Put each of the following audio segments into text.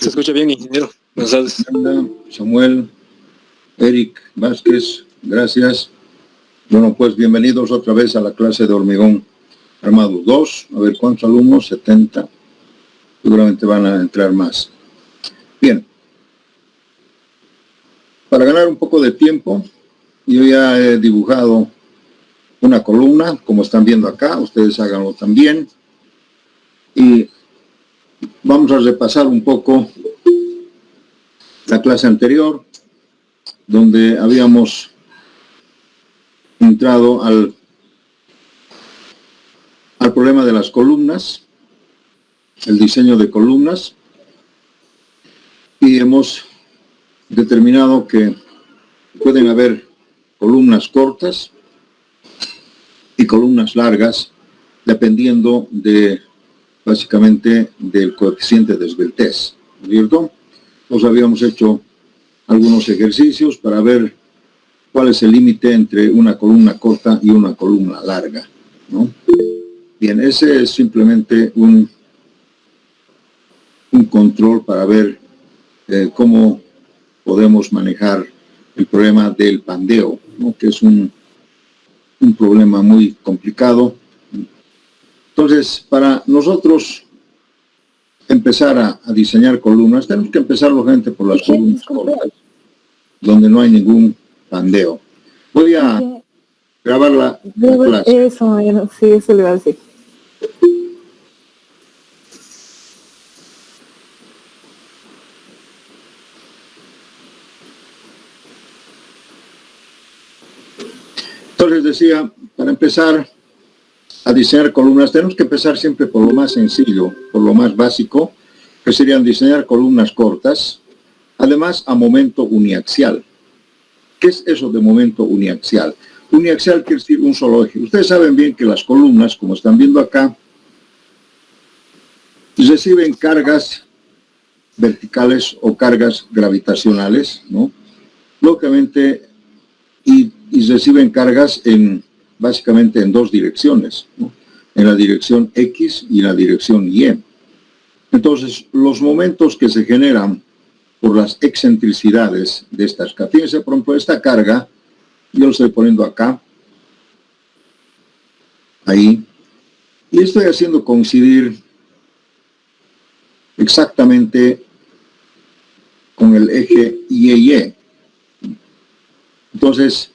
Se escucha bien, ingeniero. Buenas tardes. Samuel, Eric Vázquez, gracias. Bueno, pues bienvenidos otra vez a la clase de hormigón armado 2. A ver, ¿cuántos alumnos? 70. Seguramente van a entrar más. Bien. Para ganar un poco de tiempo, yo ya he dibujado una columna, como están viendo acá. Ustedes háganlo también. Y vamos a repasar un poco la clase anterior, donde habíamos entrado al problema de las columnas, el diseño de columnas, y hemos determinado que pueden haber columnas cortas y columnas largas, dependiendo básicamente del coeficiente de esbeltez, ¿no es cierto? Nos habíamos hecho algunos ejercicios para ver cuál es el límite entre una columna corta y una columna larga, ¿no? Bien, ese es simplemente un control para ver cómo podemos manejar el problema del pandeo, ¿no? Que es un problema muy complicado. Entonces, para nosotros empezar a diseñar columnas, tenemos que empezar, gente, por las columnas cortas, donde no hay ningún pandeo. Voy a grabar la clase. Eso, sí, eso le iba a decir. Entonces decía, para empezar a diseñar columnas, tenemos que empezar siempre por lo más sencillo, por lo más básico, que serían diseñar columnas cortas, además a momento uniaxial. ¿Qué es eso de momento uniaxial? Uniaxial quiere decir un solo eje. Ustedes saben bien que las columnas, como están viendo acá, reciben cargas verticales o cargas gravitacionales, ¿no? Lógicamente, y reciben cargas básicamente en dos direcciones, ¿no? En la dirección X y en la dirección Y. Entonces, los momentos que se generan por las excentricidades de estas cargas, fíjense, por ejemplo, esta carga, yo lo estoy poniendo acá, ahí, y estoy haciendo coincidir exactamente con el eje Y. Entonces,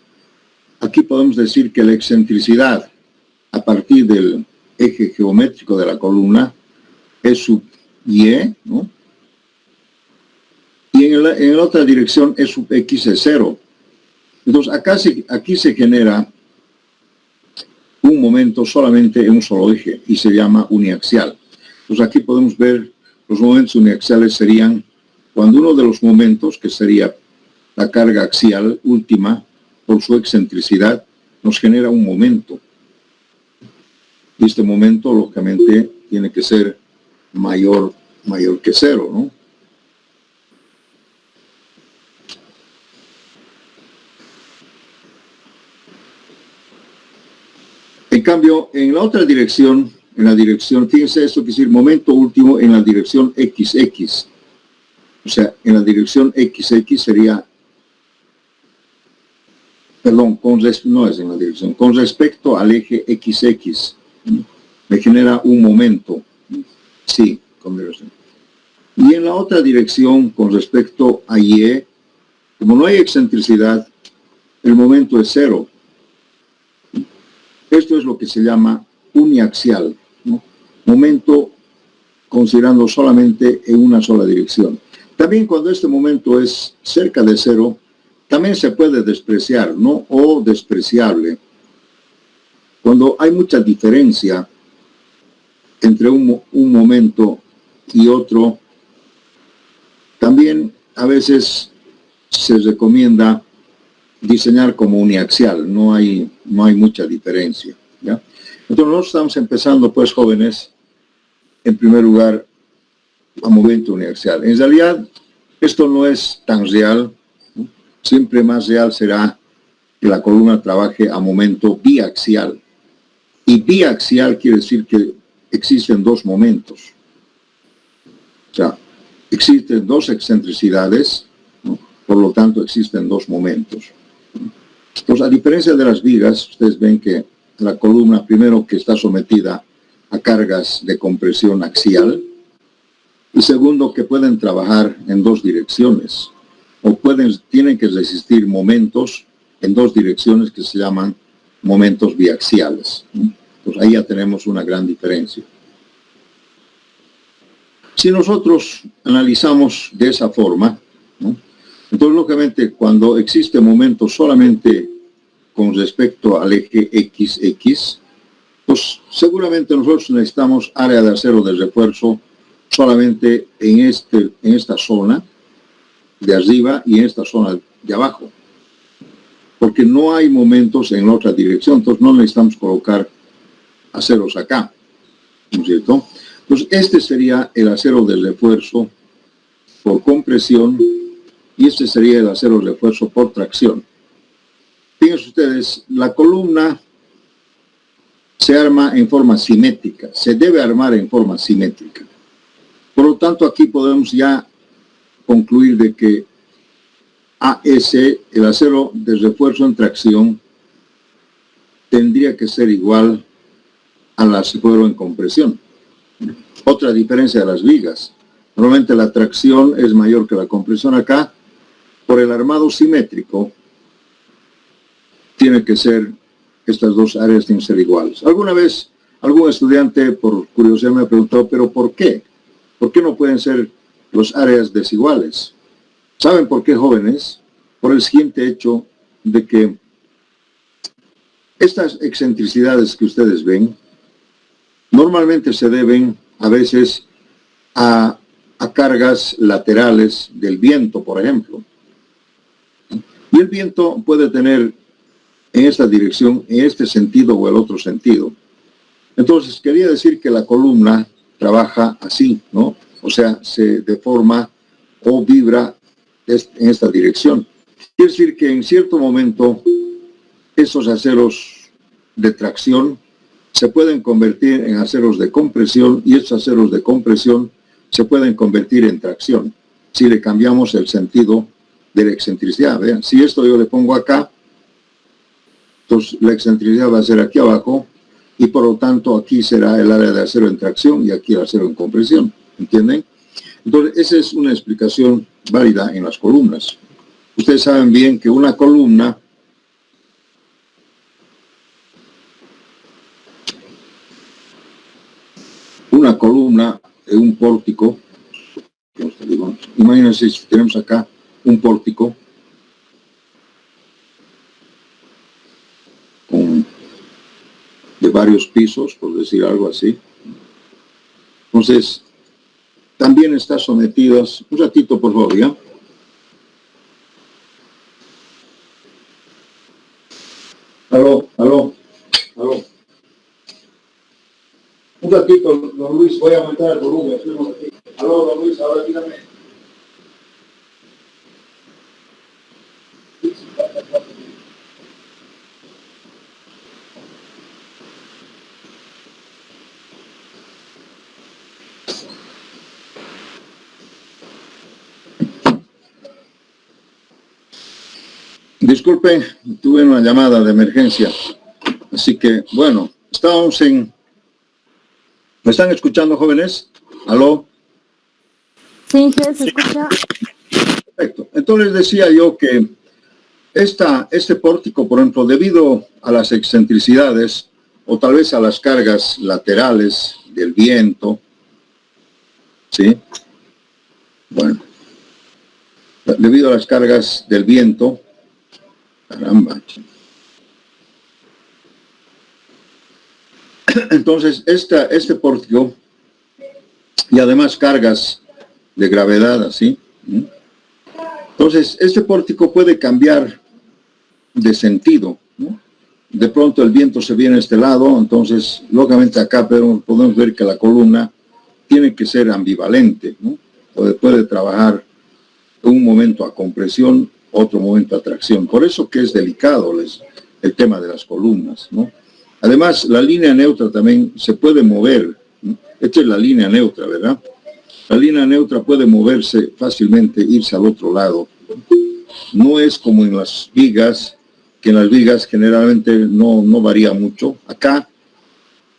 aquí podemos decir que la excentricidad a partir del eje geométrico de la columna es sub Y, ¿no? Y en la otra dirección es sub X es 0. Entonces, aquí se genera un momento solamente en un solo eje y se llama uniaxial. Entonces, aquí podemos ver los momentos uniaxiales serían cuando uno de los momentos, que sería la carga axial última, por su excentricidad, nos genera un momento. Y este momento, lógicamente, tiene que ser mayor que 0, ¿no? En cambio, en la otra dirección, fíjense, esto quiere decir momento último en la dirección XX. O sea, en la dirección XX sería, perdón, no es en la dirección, con respecto al eje XX, me genera un momento, sí, con dirección. Y en la otra dirección, con respecto a Y, como no hay excentricidad, el momento es 0. Esto es lo que se llama uniaxial, ¿no? Momento considerando solamente en una sola dirección. También cuando este momento es cerca de 0, también se puede despreciar, ¿no? O despreciable. Cuando hay mucha diferencia entre un momento y otro, también a veces se recomienda diseñar como uniaxial, no hay mucha diferencia, ¿ya? Entonces nosotros estamos empezando, pues, jóvenes, en primer lugar, a momento uniaxial. En realidad, esto no es tan real, ¿no? Siempre más real será que la columna trabaje a momento biaxial. Y biaxial quiere decir que existen dos momentos. O sea, existen dos excentricidades, ¿no? Por lo tanto existen dos momentos. Pues a diferencia de las vigas, ustedes ven que la columna, primero, que está sometida a cargas de compresión axial, y segundo, que pueden trabajar en dos direcciones, o tienen que resistir momentos en dos direcciones que se llaman momentos biaxiales. Pues ahí ya tenemos una gran diferencia. Si nosotros analizamos de esa forma, ¿no? Entonces, lógicamente, cuando existe momento solamente con respecto al eje XX, pues seguramente nosotros necesitamos área de acero de refuerzo solamente en esta zona de arriba y en esta zona de abajo, porque no hay momentos en la otra dirección, entonces no necesitamos colocar aceros acá, ¿no es cierto? Entonces este sería el acero de refuerzo por compresión y este sería el acero de refuerzo por tracción. Fíjense ustedes, la columna se arma en forma simétrica, se debe armar en forma simétrica. Por lo tanto, aquí podemos ya concluir de que AS, el acero de refuerzo en tracción, tendría que ser igual al acero en compresión. Otra diferencia de las vigas. Normalmente la tracción es mayor que la compresión acá. Por el armado simétrico, tiene que ser, estas dos áreas tienen que ser iguales. Alguna vez, algún estudiante, por curiosidad, me preguntó, ¿pero por qué? ¿Por qué no pueden ser las áreas desiguales? ¿Saben por qué, jóvenes? Por el siguiente hecho de que estas excentricidades que ustedes ven, normalmente se deben a veces a cargas laterales del viento, por ejemplo. Y el viento puede tener en esta dirección, en este sentido o el otro sentido. Entonces, quería decir que la columna trabaja así, ¿no? O sea, se deforma o vibra en esta dirección. Quiere decir que en cierto momento esos aceros de tracción se pueden convertir en aceros de compresión y estos aceros de compresión se pueden convertir en tracción si le cambiamos el sentido de la excentricidad. Vean, si esto yo le pongo acá, entonces la excentricidad va a ser aquí abajo y por lo tanto aquí será el área de acero en tracción y aquí el acero en compresión. ¿Entienden? Entonces esa es una explicación válida en las columnas. Ustedes saben bien que una columna en un pórtico, imagínense si tenemos acá un pórtico de varios pisos, por decir algo así. Entonces, también está sometidas, un ratito por favor, ¿ya? Aló. Un ratito, don Luis, voy a aumentar el volumen. Aló, don Luis, ahora dígame. Disculpen, tuve una llamada de emergencia. Así que, bueno, estábamos en... ¿Me están escuchando, jóvenes? ¿Aló? Sí, se escucha. Perfecto. Entonces decía yo que este pórtico, por ejemplo, debido a las excentricidades o tal vez a las cargas laterales del viento, ¿sí? Bueno, debido a las cargas del viento, caramba. Entonces, este pórtico y además cargas de gravedad así. Entonces, este pórtico puede cambiar de sentido, ¿no? De pronto el viento se viene a este lado, entonces, lógicamente acá podemos ver que la columna tiene que ser ambivalente, ¿no? Puede trabajar un momento a compresión, otro momento a tracción. Por eso que es delicado el tema de las columnas, ¿no? Además, la línea neutra también se puede mover, ¿no? Esta es la línea neutra, ¿verdad? La línea neutra puede moverse fácilmente, irse al otro lado. No es como en las vigas, que en las vigas generalmente no varía mucho. Acá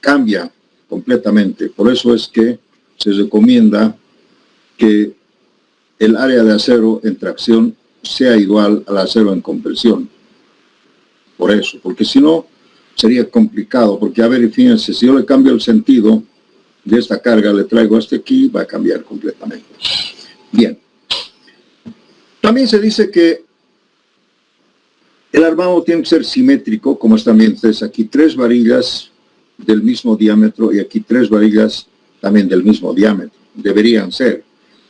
cambia completamente. Por eso es que se recomienda que el área de acero en tracción sea igual al acero en compresión. Por eso, porque si no, sería complicado. Porque, a ver, fíjense, si yo le cambio el sentido de esta carga, le traigo este aquí, va a cambiar completamente. Bien. También se dice que el armado tiene que ser simétrico, como están viendo ustedes aquí, 3 varillas del mismo diámetro y aquí 3 varillas también del mismo diámetro. Deberían ser.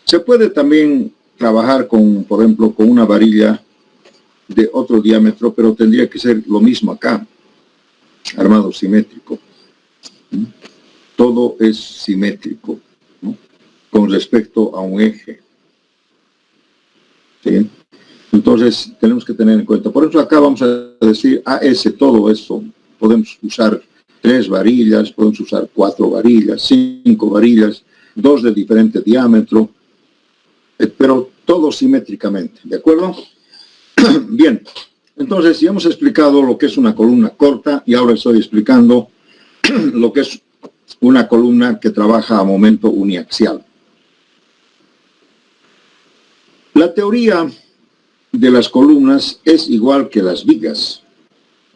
Se puede también trabajar con, por ejemplo, con una varilla de otro diámetro, pero tendría que ser lo mismo acá, armado simétrico. Todo es simétrico, ¿no?, con respecto a un eje. ¿Sí? Entonces, tenemos que tener en cuenta. Por eso acá vamos a decir AS, todo esto. Podemos usar 3 varillas, podemos usar 4 varillas, 5 varillas, 2 de diferente diámetro, pero todo simétricamente, ¿de acuerdo? Bien, entonces ya hemos explicado lo que es una columna corta y ahora estoy explicando lo que es una columna que trabaja a momento uniaxial. La teoría de las columnas es igual que las vigas.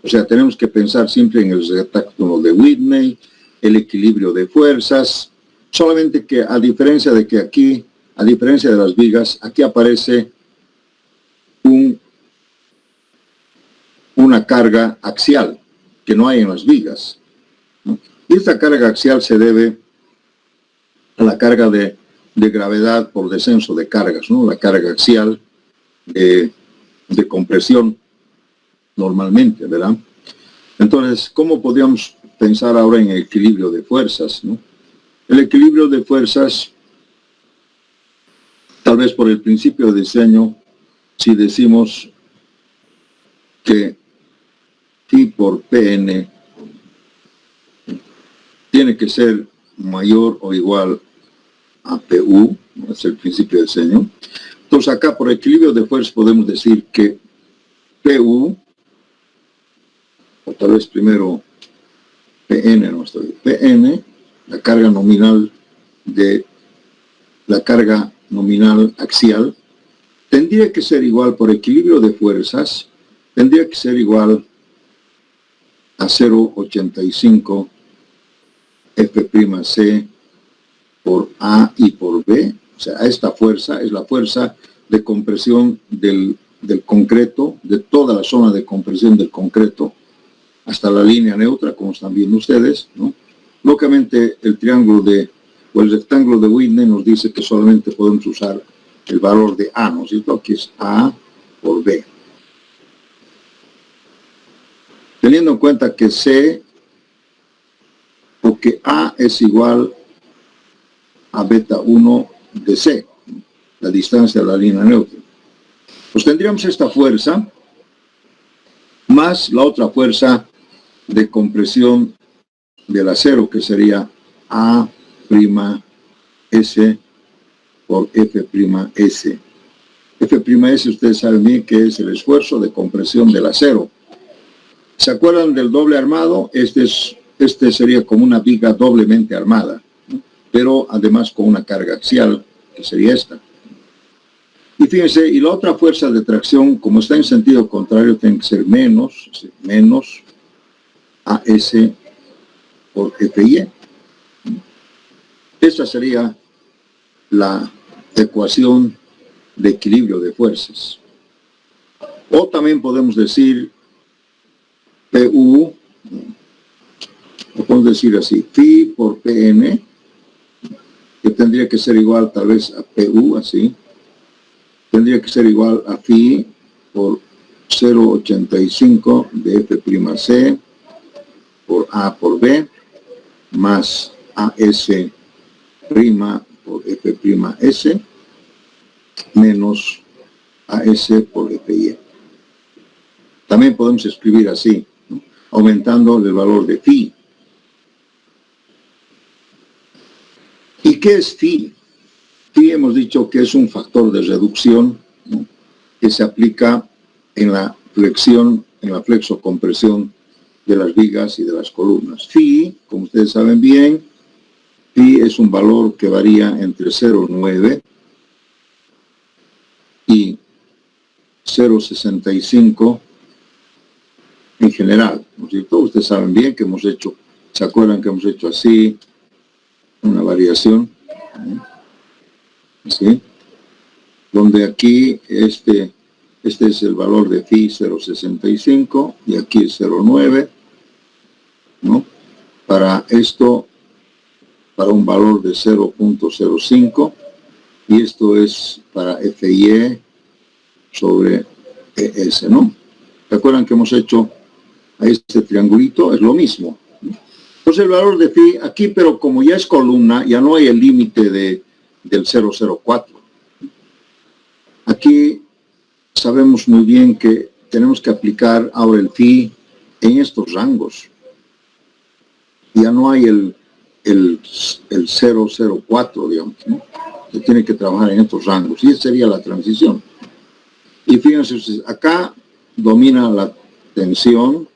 O sea, tenemos que pensar siempre en el rectángulo de Whitney, el equilibrio de fuerzas, solamente que a diferencia de que aquí, a diferencia de las vigas, aquí aparece una carga axial que no hay en las vigas, ¿no? Y esta carga axial se debe a la carga de gravedad por descenso de cargas, ¿no? La carga axial de compresión normalmente, ¿verdad? Entonces, ¿cómo podríamos pensar ahora en el equilibrio de fuerzas, ¿no? El equilibrio de fuerzas, tal vez por el principio de diseño, si decimos que Phi por Pn tiene que ser mayor o igual a Pu, ¿no?, es el principio de diseño. Entonces acá por equilibrio de fuerzas podemos decir que Pu, o tal vez primero Pn, no estoy, Pn, la carga nominal axial, tendría que ser igual por equilibrio de fuerzas, tendría que ser igual a 0,85 F'C por A y por B. O sea, esta fuerza es la fuerza de compresión del concreto, de toda la zona de compresión del concreto, hasta la línea neutra, como están viendo ustedes, ¿no? Lógicamente, el rectángulo de Whitney nos dice que solamente podemos usar el valor de A, ¿no es cierto? Que es A por B. Teniendo en cuenta que C o que A es igual a beta 1 de C, la distancia de la línea neutra. Pues tendríamos esta fuerza más la otra fuerza de compresión del acero, que sería A' S por F'S. F'S, ustedes saben bien que es el esfuerzo de compresión del acero. ¿Se acuerdan del doble armado? Este sería como una viga doblemente armada, ¿no?, pero además con una carga axial, que sería esta. Y fíjense, y la otra fuerza de tracción, como está en sentido contrario, tiene que ser menos AS por FY. Esta sería la ecuación de equilibrio de fuerzas. O también podemos decir PU, lo podemos decir así, Phi por Pn, que tendría que ser igual tal vez a Pu, así. Tendría que ser igual a Phi por 0,85 de F'C por A por B, más AS' por F'S, menos AS por FY. También podemos escribir así, ¿no?, aumentando el valor de Phi. ¿Y qué es Phi? Phi hemos dicho que es un factor de reducción, ¿no?, que se aplica en la flexión, en la flexocompresión de las vigas y de las columnas. Phi, como ustedes saben bien, Phi es un valor que varía entre 0,9 y 0,65 en general, ¿no es cierto? Ustedes saben bien que hemos hecho, ¿se acuerdan que hemos hecho así una variación? ¿Sí? Donde aquí este es el valor de phi 0,65 y aquí es 0,9, ¿no? Para esto, para un valor de 0,05, y esto es para FIE sobre ES, ¿no? ¿Se acuerdan que hemos hecho a este triangulito? Es lo mismo. Entonces el valor de phi aquí, pero como ya es columna, ya no hay el límite del 0,04. Aquí sabemos muy bien que tenemos que aplicar ahora el phi en estos rangos. Ya no hay el 0,04, digamos, ¿no? Se tiene que trabajar en estos rangos, y esa sería la transición. Y fíjense ustedes, acá domina la tensión,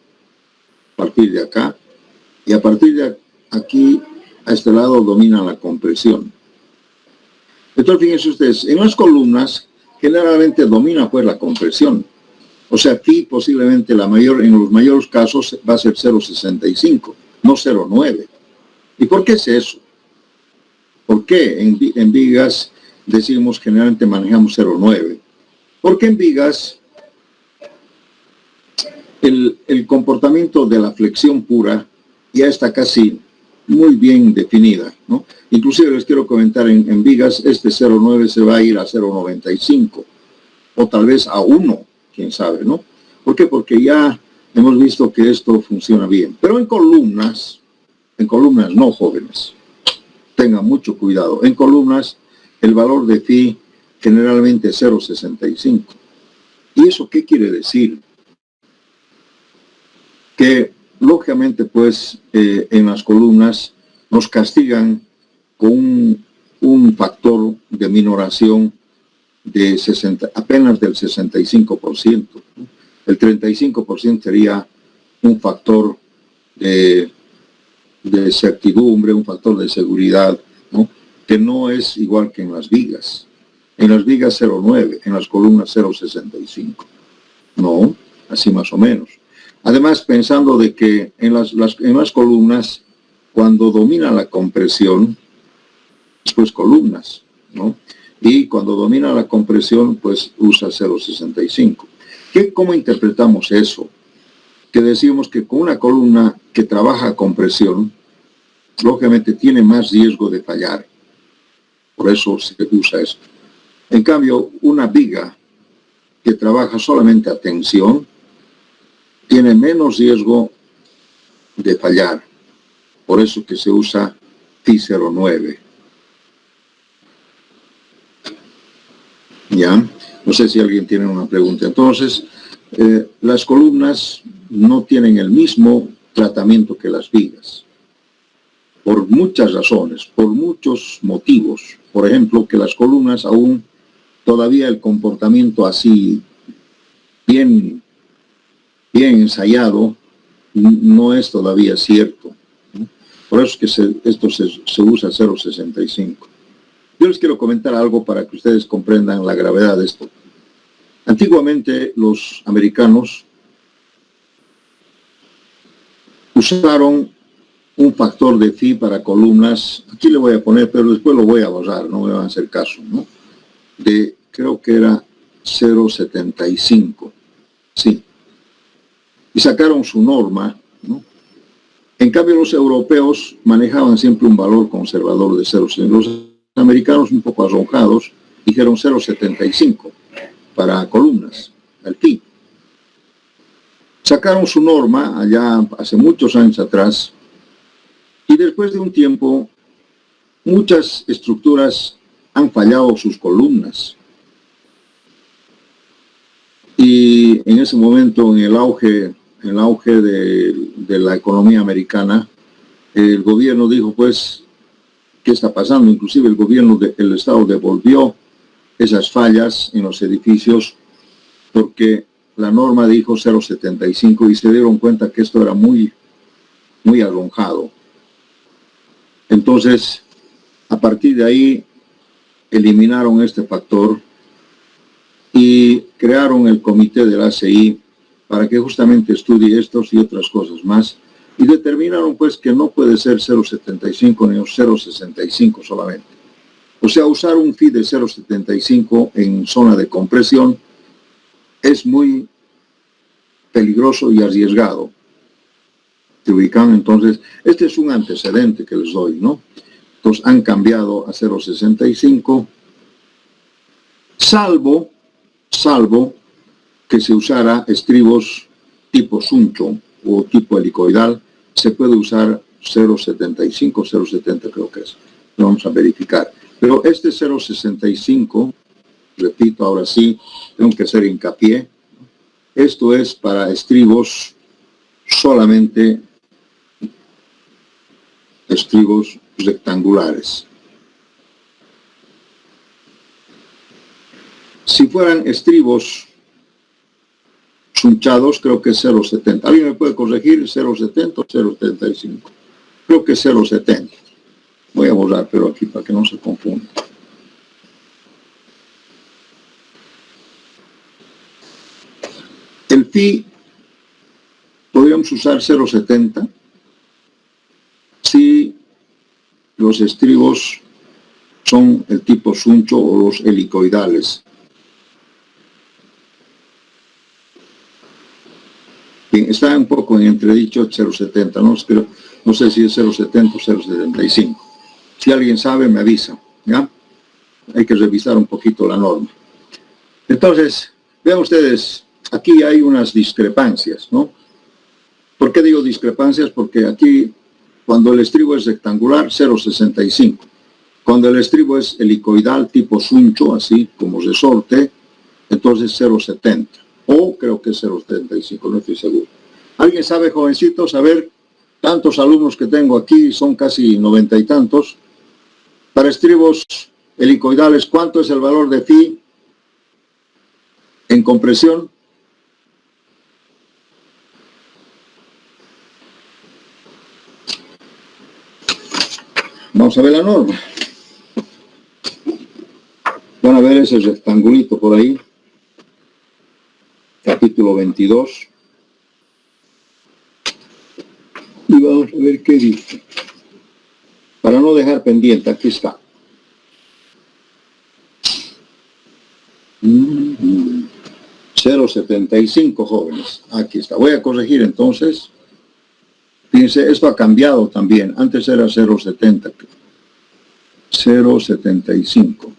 a partir de acá, y a partir de aquí, a este lado, domina la compresión. Entonces, fíjense ustedes, en las columnas, generalmente domina pues la compresión. O sea, phi posiblemente en los mayores casos va a ser 0,65, no 0,9. ¿Y por qué es eso? ¿Por qué en vigas decimos generalmente manejamos 0,9? Porque en vigas el comportamiento de la flexión pura ya está casi muy bien definida, ¿no? Inclusive les quiero comentar, en vigas este 0,9 se va a ir a 0,95 o tal vez a 1, quién sabe, ¿no? ¿Por qué? Porque ya hemos visto que esto funciona bien. Pero en columnas no, jóvenes, tengan mucho cuidado. En columnas el valor de phi generalmente es 0,65. ¿Y eso qué quiere decir? Que lógicamente pues en las columnas nos castigan con un factor de minoración de apenas del 65%. El 35% sería un factor de certidumbre, un factor de seguridad, ¿no?, que no es igual que en las vigas. En las vigas 0,9, en las columnas 0,65. No, así más o menos. Además, pensando de que en las columnas, cuando domina la compresión, pues columnas, ¿no? Y cuando domina la compresión, pues usa 0,65. ¿Cómo interpretamos eso? Que decimos que con una columna que trabaja a compresión, lógicamente tiene más riesgo de fallar. Por eso se usa esto. En cambio, una viga que trabaja solamente a tensión, tiene menos riesgo de fallar. Por eso que se usa phi 0,9. ¿Ya? No sé si alguien tiene una pregunta. Entonces, las columnas no tienen el mismo tratamiento que las vigas. Por muchas razones, por muchos motivos. Por ejemplo, que las columnas aún, todavía el comportamiento así, bien ensayado, no es todavía cierto, ¿no? Por eso es que esto se usa 0,65. Yo les quiero comentar algo para que ustedes comprendan la gravedad de esto. Antiguamente los americanos usaron un factor de phi para columnas, aquí le voy a poner, pero después lo voy a borrar, no me van a hacer caso, ¿no? Creo que era 0,75, sí. Y sacaron su norma, ¿no? En cambio, los europeos manejaban siempre un valor conservador de 0,5. Los americanos, un poco arrojados, dijeron 0,75 para columnas, el phi. Sacaron su norma allá hace muchos años atrás, y después de un tiempo, muchas estructuras han fallado sus columnas. Y en ese momento, en el auge de la economía americana, el gobierno dijo, pues, qué está pasando. Inclusive el gobierno del estado devolvió esas fallas en los edificios porque la norma dijo 0,75 y se dieron cuenta que esto era muy alonjado. Entonces, a partir de ahí, eliminaron este factor y crearon el comité del ACI para que justamente estudie estos y otras cosas más. Y determinaron pues que no puede ser 0,75 ni 0,65 solamente. O sea, usar un fee de 0,75 en zona de compresión es muy peligroso y arriesgado. ¿Te ubican? Entonces, este es un antecedente que les doy, ¿no? Entonces, han cambiado a 0,65, salvo que se usara estribos tipo suncho o tipo helicoidal, se puede usar 0,75, 0,70 creo que es. Lo vamos a verificar. Pero este 0,65, repito, ahora sí, tengo que hacer hincapié. Esto es para estribos solamente estribos rectangulares. Si fueran estribos sunchados, creo que es 0,70. ¿Alguien me puede corregir? 0,70 o 0,75. Creo que es 0,70. Voy a borrar, pero aquí para que no se confunda. El fee podríamos usar 0,70 si los estribos son el tipo suncho o los helicoidales. Bien, está un poco en entredicho 0,70, no sé si es 0,70 o 0,75. Si alguien sabe, me avisa, ¿ya? Hay que revisar un poquito la norma. Entonces, vean ustedes, aquí hay unas discrepancias, ¿no? ¿Por qué digo discrepancias? Porque aquí, cuando el estribo es rectangular, 0,65. Cuando el estribo es helicoidal, tipo suncho, así como resorte, entonces 0,70. O creo que es 0,75, no estoy seguro. ¿Alguien sabe, jovencitos? A ver, tantos alumnos que tengo aquí, son casi 90 y tantos. Para estribos helicoidales, ¿cuánto es el valor de phi en compresión? Vamos a ver la norma. Van a ver ese rectangulito por ahí. Capítulo 22. Y vamos a ver qué dice. Para no dejar pendiente, aquí está. 0,75, jóvenes. Aquí está. Voy a corregir entonces. Fíjense, esto ha cambiado también. Antes era 0,70. 0,75.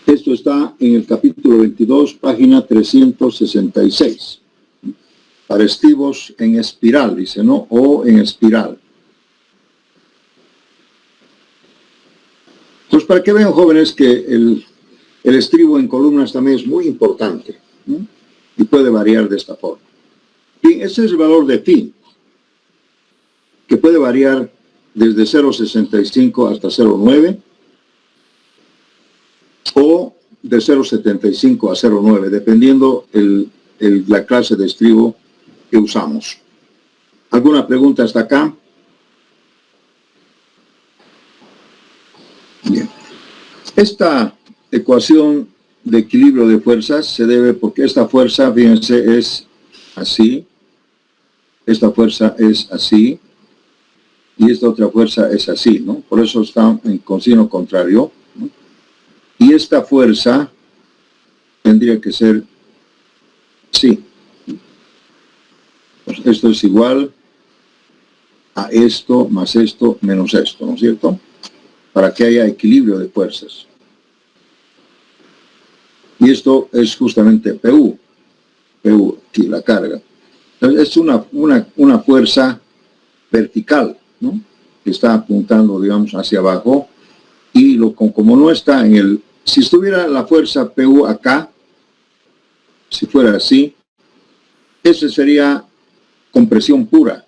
Esto está en el capítulo 22, página 366. Para estribos en espiral, dice, ¿no? O en espiral. Pues para que vean, jóvenes, que el estribo en columnas también es muy importante, ¿no? Y puede variar de esta forma. Bien, ese es el valor de phi, que puede variar desde 0,65 hasta 0,9 o de 0,75 a 0,9, dependiendo la clase de estribo que usamos. ¿Alguna pregunta hasta acá? Bien. Esta ecuación de equilibrio de fuerzas se debe porque esta fuerza, fíjense, es así, esta fuerza es así, y esta otra fuerza es así, ¿no? Por eso está con signo contrario, ¿no? Y esta fuerza tendría que ser sí. Pues esto es igual a esto más esto menos esto, ¿no es cierto? Para que haya equilibrio de fuerzas. Y esto es justamente PU, aquí la carga. Entonces es una fuerza vertical, ¿no? Que está apuntando, digamos, hacia abajo. Y como no está en si estuviera la fuerza PU acá, si fuera así, ese sería compresión pura,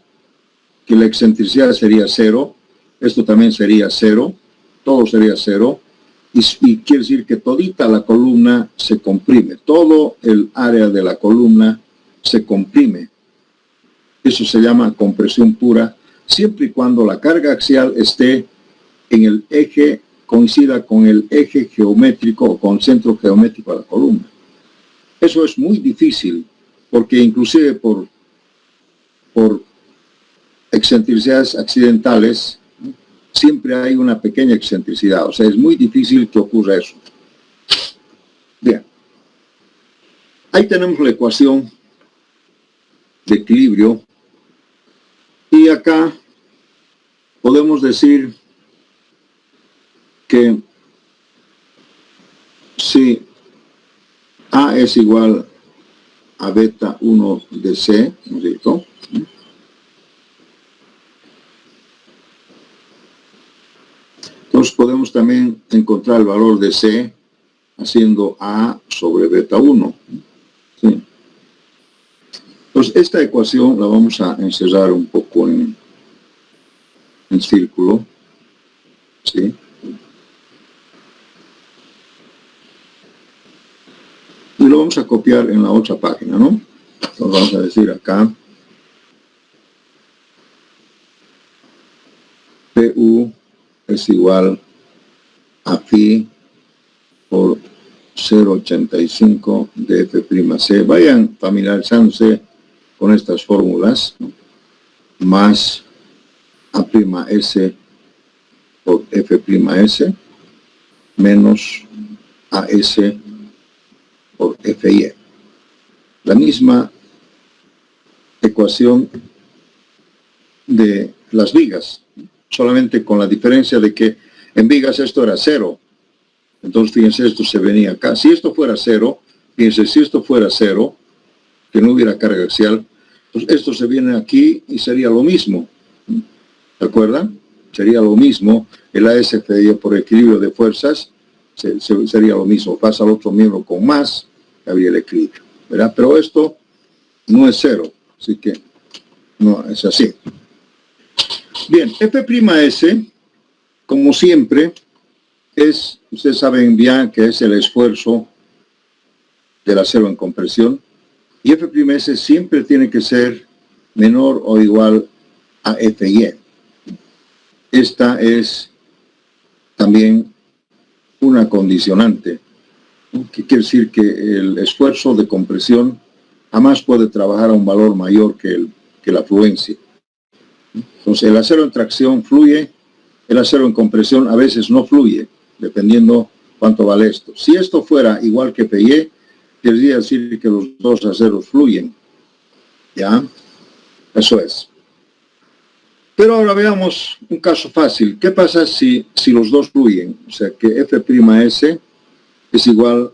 que la excentricidad sería 0, esto también sería 0, todo sería 0, y quiere decir que todita la columna se comprime, todo el área de la columna se comprime. Eso se llama compresión pura, siempre y cuando la carga axial esté en el eje, coincida con el eje geométrico o con el centro geométrico de la columna. Eso es muy difícil, porque inclusive por excentricidades accidentales, siempre hay una pequeña excentricidad, o sea, es muy difícil que ocurra eso. Bien, ahí tenemos la ecuación de equilibrio, y acá podemos decir que si A es igual a beta 1 de C, ¿no es cierto? Entonces podemos también encontrar el valor de C haciendo A sobre beta 1. ¿Sí? Entonces esta ecuación la vamos a encerrar un poco en círculo. ¿Sí? Y lo vamos a copiar en la otra página, ¿no? Entonces vamos a decir acá PU es igual a phi por 0,85 de F'C. Vayan familiarizándose con estas fórmulas, ¿no? Más A'S por F'S menos AS por FI. La misma ecuación de las vigas, solamente con la diferencia de que en vigas esto era 0. Entonces, fíjense, esto se venía acá. Si esto fuera 0, fíjense, si esto fuera 0, que no hubiera carga axial, pues esto se viene aquí y sería lo mismo. ¿De acuerdo? Sería lo mismo. El ASFI por equilibrio de fuerzas sería lo mismo. Pasa al otro miembro con más, habría el equilibrio, ¿verdad? Pero esto no es 0, así que no es así. Bien, F'S, como siempre, es, ustedes saben bien que es el esfuerzo del acero en compresión, y F'S siempre tiene que ser menor o igual a Fy. Esta es también una condicionante, ¿no? Que quiere decir que el esfuerzo de compresión jamás puede trabajar a un valor mayor que la fluencia. Entonces el acero en tracción fluye, el acero en compresión a veces no fluye, dependiendo cuánto vale esto. Si esto fuera igual que Fy, querría decir que los dos aceros fluyen. ¿Ya? Eso es. Pero ahora veamos un caso fácil. ¿Qué pasa si los dos fluyen? O sea, que F'S es igual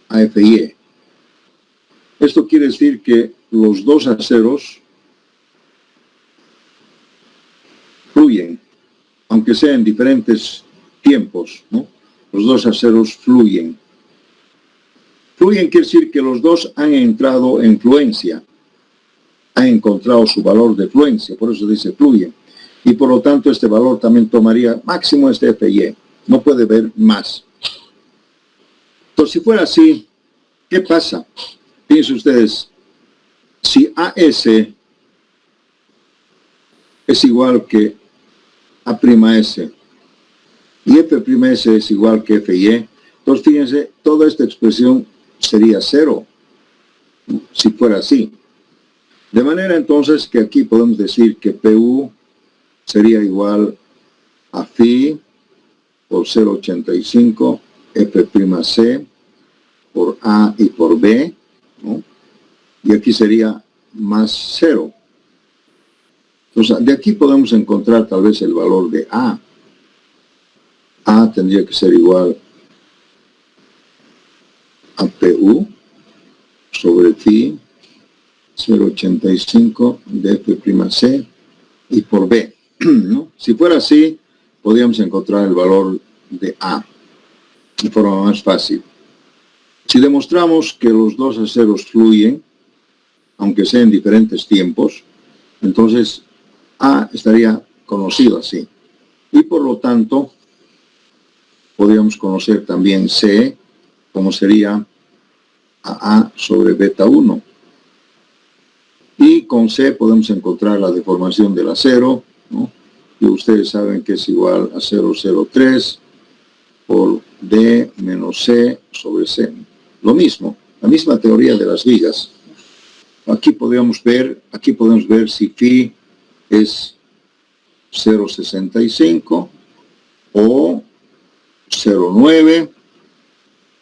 a Fy. Esto quiere decir que los dos aceros fluyen, aunque sea en diferentes tiempos, ¿no? Los dos aceros fluyen. Fluyen quiere decir que los dos han entrado en fluencia, han encontrado su valor de fluencia, por eso dice fluyen. Y por lo tanto este valor también tomaría máximo este Fy, no puede ver más. Entonces si fuera así, ¿qué pasa? Piensen ustedes, si AS es igual que A'S y F'S es igual que Fy, entonces fíjense, toda esta expresión sería 0, si fuera así. De manera entonces que aquí podemos decir que PU sería igual a phi por 0,85 F'C por A y por B, ¿no? Y aquí sería más 0. Entonces, de aquí podemos encontrar tal vez el valor de A. A tendría que ser igual a PU sobre phi 0,85 de F'C y por B, ¿no? Si fuera así, podríamos encontrar el valor de A de forma más fácil. Si demostramos que los dos aceros fluyen, aunque sea en diferentes tiempos, Entonces, A estaría conocido así. Y por lo tanto, podríamos conocer también C, como sería A sobre beta 1. Y con C podemos encontrar la deformación del acero, ¿no? Y ustedes saben que es igual a 0,03 por D menos C sobre C. Lo mismo, la misma teoría de las vigas. Aquí podemos ver si phi es 0,65 o 0,9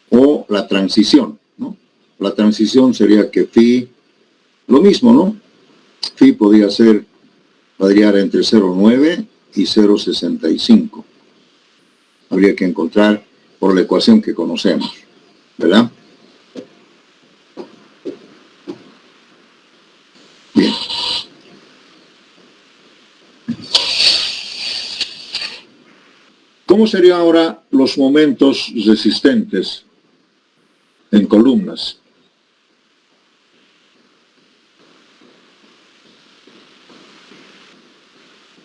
o la transición, ¿no? La transición sería que phi, lo mismo, ¿no? Phi podría variar entre 0,9 y 0,65. Habría que encontrar por la ecuación que conocemos, ¿verdad? Bien. ¿Cómo serían ahora los momentos resistentes en columnas?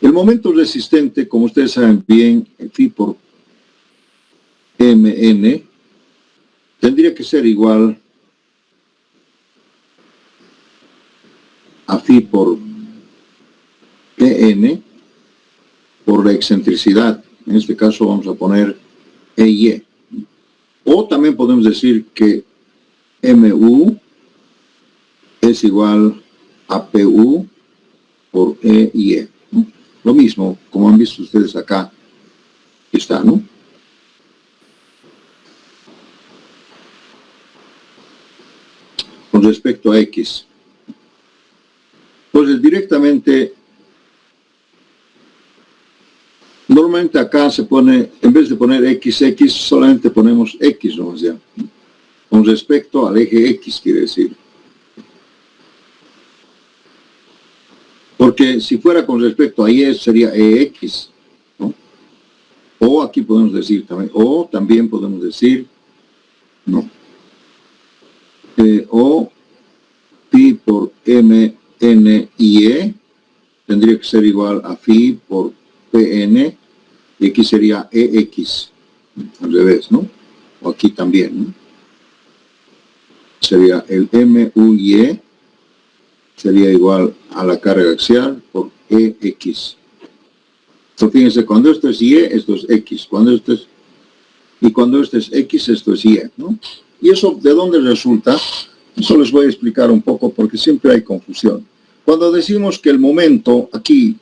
El momento resistente, como ustedes saben bien, phi por mn, tendría que ser igual a phi por pn por la excentricidad. En este caso vamos a poner EY. O también podemos decir que MU es igual a PU por EY. ¿No? Lo mismo, como han visto ustedes acá, está, ¿no? Con respecto a X. Entonces, directamente, normalmente acá se pone, en vez de poner XX, solamente ponemos X, ¿no? O sea, con respecto al eje X, quiere decir. Porque si fuera con respecto a Y, sería EX, ¿no? O aquí podemos decir también, o también podemos decir, no. O phi por m, n y e tendría que ser igual a phi por pn, y aquí sería ex, al revés, ¿no? O aquí también, ¿no? Sería el MUY, sería igual a la carga axial por EX. Entonces, fíjense, cuando esto es Y, esto es X. Cuando esto es X, esto es Y, ¿no? ¿Y eso de dónde resulta? Eso les voy a explicar un poco porque siempre hay confusión. Cuando decimos que el momento aquí,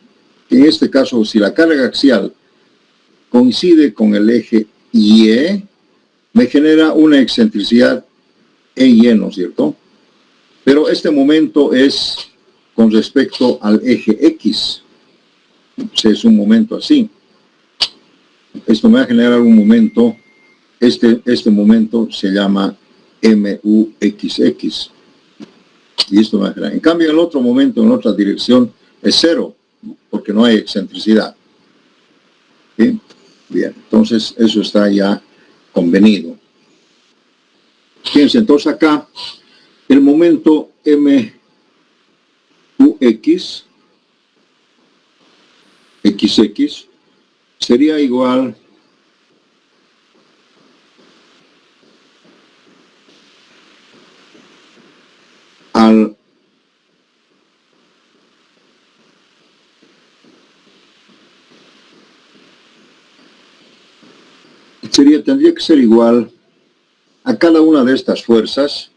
en este caso, si la carga axial coincide con el eje Y, me genera una excentricidad EY, ¿no es cierto? Pero este momento es con respecto al eje X. O sea, es un momento así. Esto me va a generar un momento, este momento se llama MUXX. Y esto me va a generar. En cambio, el otro momento, en otra dirección, es cero, porque no hay excentricidad. ¿Sí? Bien, entonces eso está ya convenido. Fíjense, entonces acá, el momento MUX, XX, sería igual al tendría que ser igual a cada una de estas fuerzas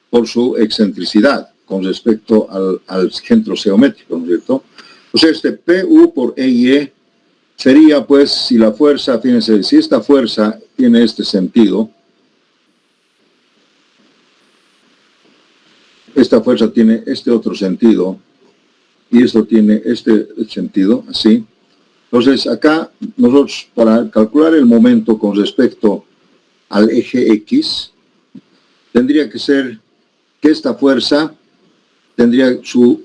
por su excentricidad con respecto al centro geométrico, ¿no es cierto? O sea, este PU por EY sería, pues, si la fuerza, fíjense, si esta fuerza tiene este sentido, esta fuerza tiene este otro sentido, y esto tiene este sentido, así. Entonces, acá nosotros, para calcular el momento con respecto al eje X, tendría que ser que esta fuerza tendría su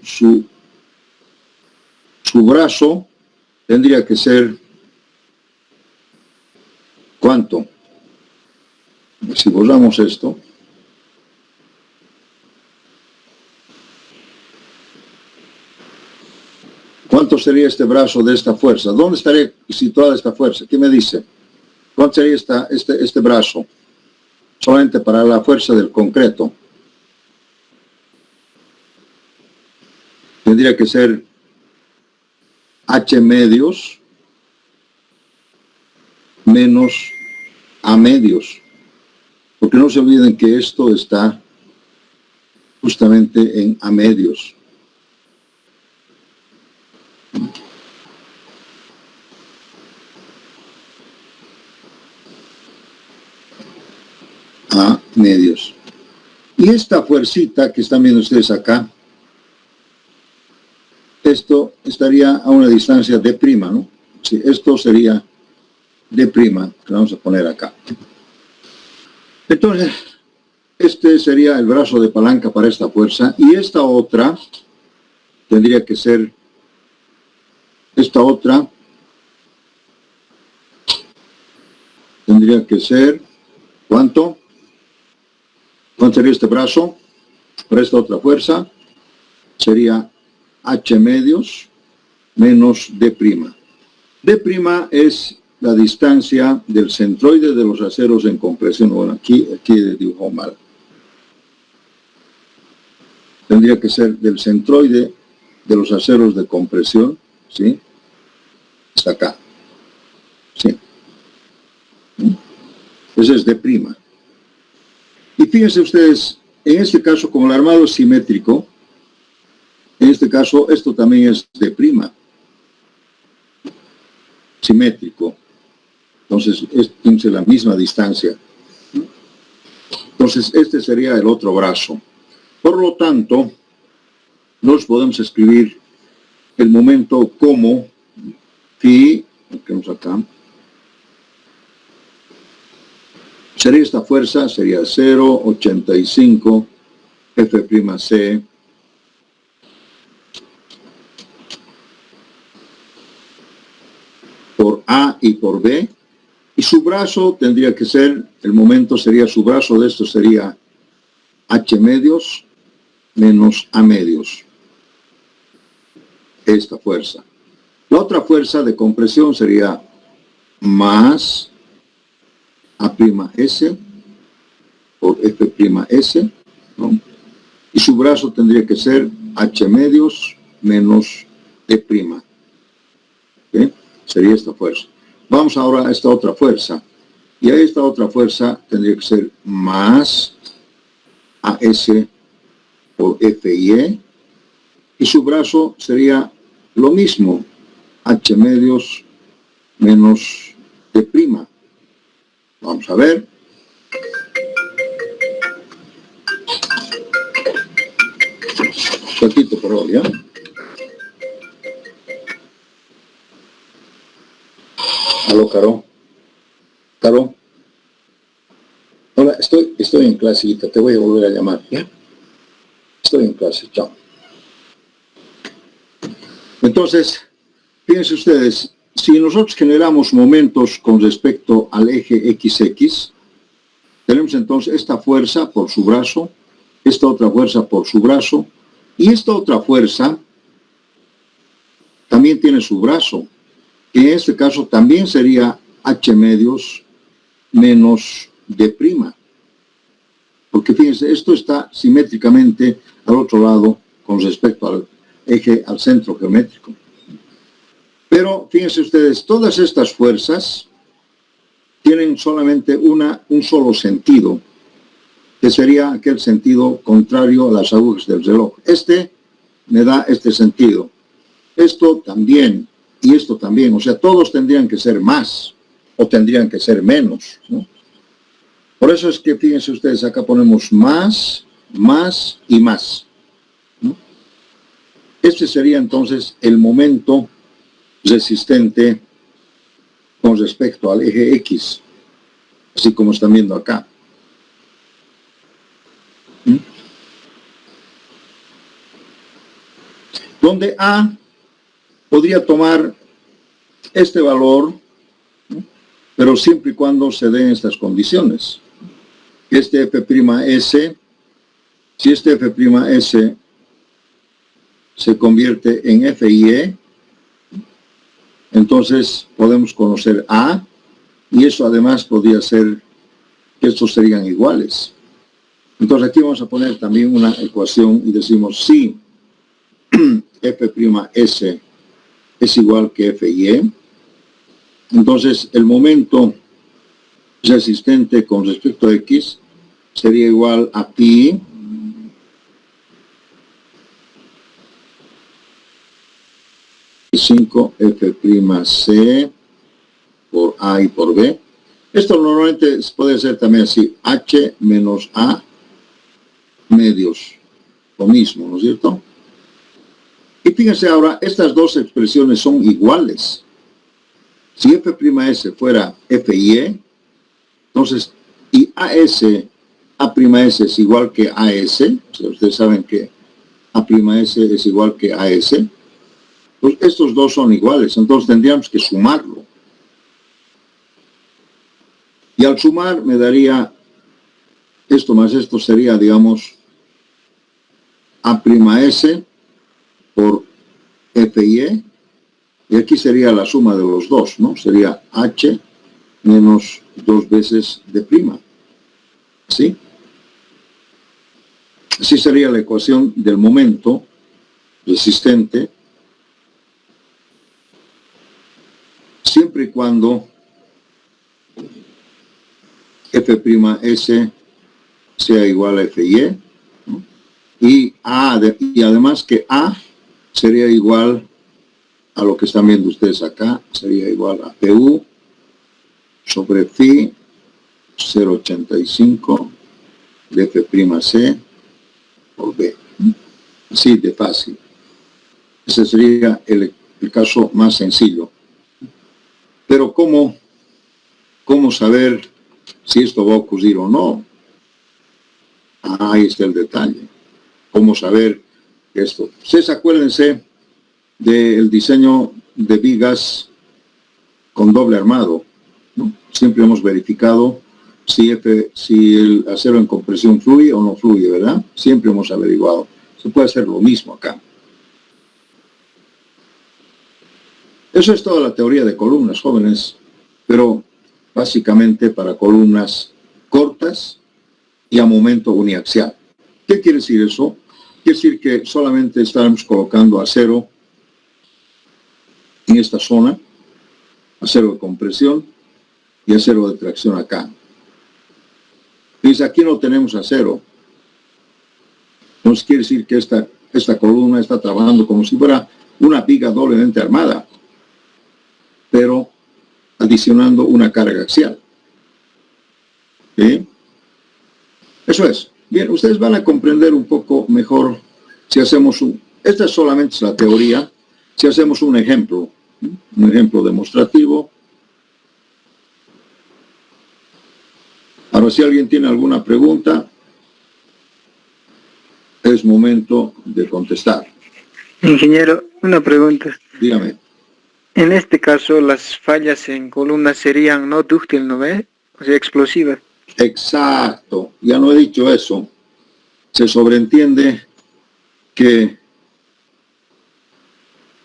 brazo, tendría que ser, ¿cuánto? Si borramos esto, ¿Cuánto sería este brazo de esta fuerza? ¿Dónde estaría situada esta fuerza? ¿Qué me dice? ¿Cuánto sería este brazo? Solamente para la fuerza del concreto. Tendría que ser H medios menos A medios. Porque no se olviden que esto está justamente en A medios. A medios. Y esta fuercita que están viendo ustedes acá, esto estaría a una distancia de prima, ¿no? Sí, esto sería de prima, que vamos a poner acá. Entonces, este sería el brazo de palanca para esta fuerza, y esta otra tendría que ser, ¿cuánto? ¿Cuánto sería este brazo? Para esta otra fuerza, sería H medios menos D prima. D prima es la distancia del centroide de los aceros en compresión. Bueno, aquí dibujó mal. Tendría que ser del centroide de los aceros de compresión, ¿sí? Hasta acá. Sí. Ese es D prima. Y fíjense ustedes, en este caso, como el armado es simétrico, en este caso, esto también es de prima. Simétrico. Entonces, tiene la misma distancia. Entonces, este sería el otro brazo. Por lo tanto, nos podemos escribir el momento como phi, busquemos acá, sería esta fuerza, sería 0,85 F'C por A y por B, y su brazo tendría que ser, el momento sería, su brazo de esto sería H medios menos A medios, esta fuerza. La otra fuerza de compresión sería más A'S por F'S, ¿no? Y su brazo tendría que ser H medios menos D prima. ¿Okay? Sería esta fuerza. Vamos ahora a esta otra fuerza. Y a esta otra fuerza tendría que ser más AS por FIE. Y su brazo sería lo mismo, H medios menos D prima. Vamos a ver. Un poquito por hoy, ¿ya? Aló, Caro. Caro. Hola, estoy en clase, hijita, te voy a volver a llamar, ¿ya? Estoy en clase, chao. Entonces, fíjense ustedes, si nosotros generamos momentos con respecto al eje XX, tenemos entonces esta fuerza por su brazo, esta otra fuerza por su brazo, y esta otra fuerza también tiene su brazo, que en este caso también sería H medios menos D prima. Porque fíjense, esto está simétricamente al otro lado con respecto al eje, al centro geométrico. Pero fíjense ustedes, todas estas fuerzas tienen solamente un solo sentido, que sería aquel sentido contrario a las agujas del reloj. Este me da este sentido. Esto también, y esto también. O sea, todos tendrían que ser más, o tendrían que ser menos, ¿no? Por eso es que, fíjense ustedes, acá ponemos más, más y más, ¿no? Este sería entonces el momento resistente con respecto al eje X, así como están viendo acá. Donde A podría tomar este valor, ¿no? Pero siempre y cuando se den estas condiciones. Este F'S, si este F'S se convierte en FIE, entonces podemos conocer A, y eso además podría ser que estos serían iguales. Entonces aquí vamos a poner también una ecuación y decimos si F'S es igual que Fy, entonces el momento resistente con respecto a X sería igual a pi y 5 F'C por A y por B. Esto normalmente puede ser también así, H menos A medios, lo mismo, ¿no es cierto? Y fíjense ahora, estas dos expresiones son iguales. Si F'S fuera Fy, entonces, y A'(S) es igual que AS, o sea, ustedes saben que A'(S) es igual que AS, pues estos dos son iguales, entonces tendríamos que sumarlo. Y al sumar me daría esto más esto sería, digamos, A'(S) por Fy, y aquí sería la suma de los dos, ¿no? Sería H menos 2 veces D'. ¿Sí? Así sería la ecuación del momento resistente, siempre y cuando F'S sea igual a Fy, ¿no? Y además que A sería igual a lo que están viendo ustedes acá, sería igual a Pu sobre Phi 0,85 de F'C por B. Así de fácil. Ese sería el caso más sencillo. Pero ¿cómo saber si esto va a ocurrir o no? Ahí está el detalle. ¿Cómo saber esto? Ustedes acuérdense del diseño de vigas con doble armado, ¿no? Siempre hemos verificado si el acero en compresión fluye o no fluye, ¿verdad? Siempre hemos averiguado. Se puede hacer lo mismo acá. Eso es toda la teoría de columnas, jóvenes, pero básicamente para columnas cortas y a momento uniaxial. ¿Qué quiere decir eso? Quiere decir que solamente estamos colocando acero en esta zona, acero de compresión y acero de tracción acá. Dice, aquí no tenemos acero. Entonces quiere decir que esta columna está trabajando como si fuera una viga doblemente armada, pero adicionando una carga axial. ¿Sí? Eso es. Bien, ustedes van a comprender un poco mejor si hacemos esta solamente es la teoría, si hacemos un ejemplo demostrativo. Ahora, si alguien tiene alguna pregunta, es momento de contestar. Ingeniero, una pregunta. Dígame. En este caso, las fallas en columnas serían no dúctil, ¿no ve? O sea, explosivas. Exacto, ya no he dicho eso. Se sobreentiende que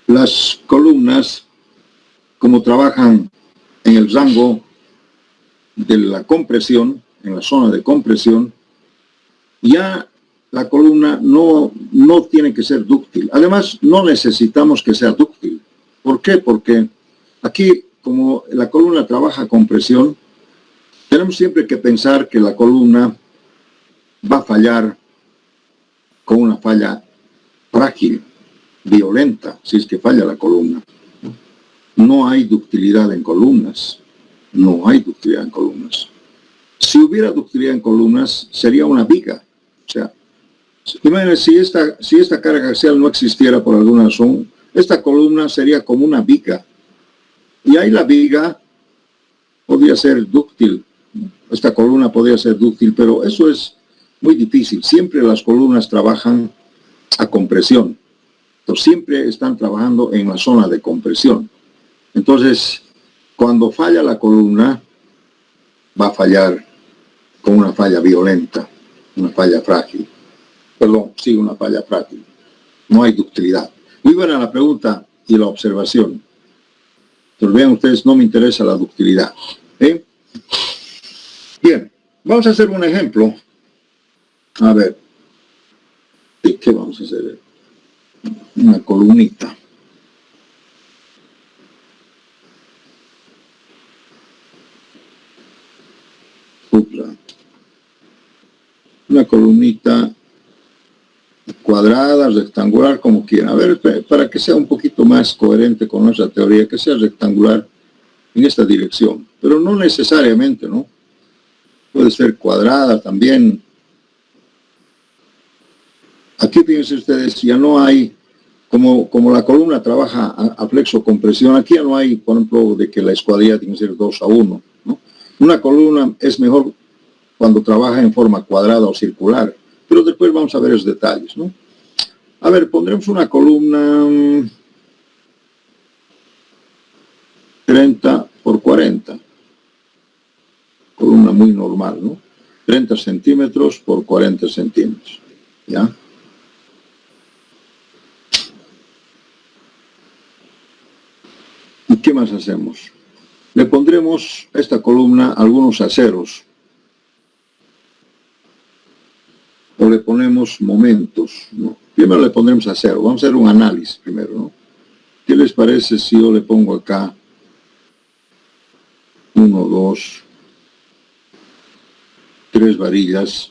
las columnas, como trabajan en el rango de la compresión, en la zona de compresión, ya la columna no tiene que ser dúctil. Además, no necesitamos que sea dúctil. ¿Por qué? Porque aquí, como la columna trabaja con presión, tenemos siempre que pensar que la columna va a fallar con una falla frágil, violenta, si es que falla la columna. No hay ductilidad en columnas. No hay ductilidad en columnas. Si hubiera ductilidad en columnas, sería una viga. O sea, imagínense, si esta carga axial no existiera por alguna razón, esta columna sería como una viga. Y ahí la viga podría ser dúctil. Esta columna podría ser dúctil, pero eso es muy difícil. Siempre las columnas trabajan a compresión. Entonces, siempre están trabajando en la zona de compresión. Entonces, cuando falla la columna, va a fallar con una falla violenta, una falla frágil. Perdón, sí, una falla frágil. No hay ductilidad. Muy buena la pregunta y la observación. Entonces vean ustedes, no me interesa la ductilidad. ¿Eh? Bien, vamos a hacer un ejemplo. A ver, ¿qué vamos a hacer? Una columnita. Una columnita cuadrada, rectangular, como quieran. A ver, para que sea un poquito más coherente con nuestra teoría, que sea rectangular en esta dirección, pero no necesariamente, ¿no? Puede ser cuadrada también. Aquí fíjense ustedes, ya no hay, como la columna trabaja a flexo compresión, aquí ya no hay, por ejemplo, de que la escuadrilla tiene que ser 2-1, ¿no? Una columna es mejor cuando trabaja en forma cuadrada o circular, pero después vamos a ver los detalles, ¿no? A ver, pondremos una columna 30 por 40, columna muy normal, ¿no? 30 centímetros por 40 centímetros, ¿ya? ¿Y qué más hacemos? Le pondremos a esta columna algunos aceros, o le ponemos momentos, ¿no? Primero le pondremos acero, vamos a hacer un análisis primero, ¿no? ¿Qué les parece si yo le pongo acá 1, 2, 3 varillas,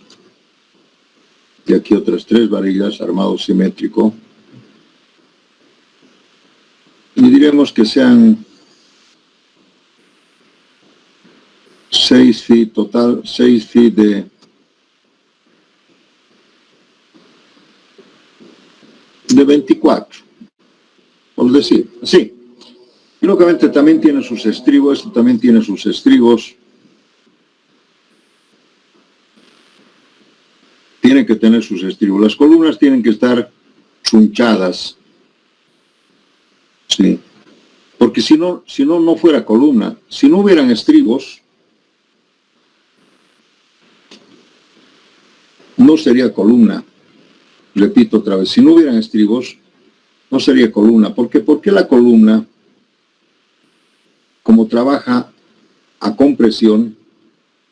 y aquí otras 3 varillas, armado simétrico, y diremos que sean 6 feet total, 6 feet de 24, por decir, así. Y lógicamente también tiene sus estribos, esto también tiene sus estribos. Tienen que tener sus estribos. Las columnas tienen que estar chunchadas. Sí. Porque si no, no fuera columna. Si no hubieran estribos, no sería columna. Repito otra vez, si no hubieran estribos, no sería columna. ¿Por qué? Porque la columna, como trabaja a compresión,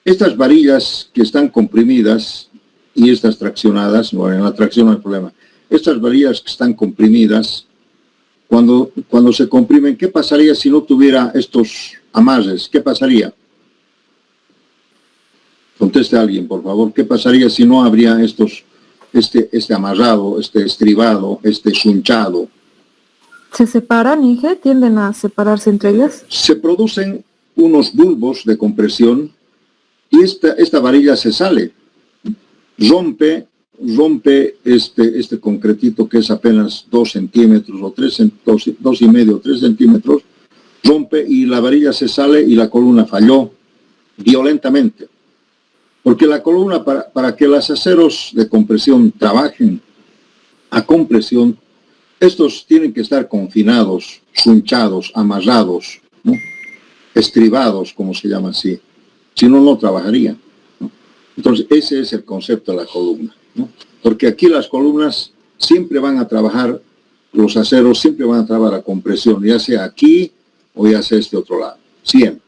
estas varillas que están comprimidas y estas traccionadas, bueno, en la tracción no hay problema, estas varillas que están comprimidas, cuando se comprimen, ¿qué pasaría si no tuviera estos amarres? ¿Qué pasaría? Conteste a alguien, por favor. ¿Qué pasaría si no habría este amarrado, este estribado, este chunchado? ¿Se separan, Inge? ¿Tienden a separarse entre ellas? Se producen unos bulbos de compresión y esta varilla se sale. Rompe este concretito que es apenas 2 centímetros o 2,5 o 3 centímetros, rompe y la varilla se sale y la columna falló violentamente. Porque la columna, para que los aceros de compresión trabajen a compresión, estos tienen que estar confinados, chunchados, amarrados, ¿no? Estribados, como se llama así. Si no, no trabajaría, ¿no? Entonces, ese es el concepto de la columna, ¿no? Porque aquí las columnas siempre van a trabajar, los aceros siempre van a trabajar a compresión, ya sea aquí o ya sea este otro lado, siempre.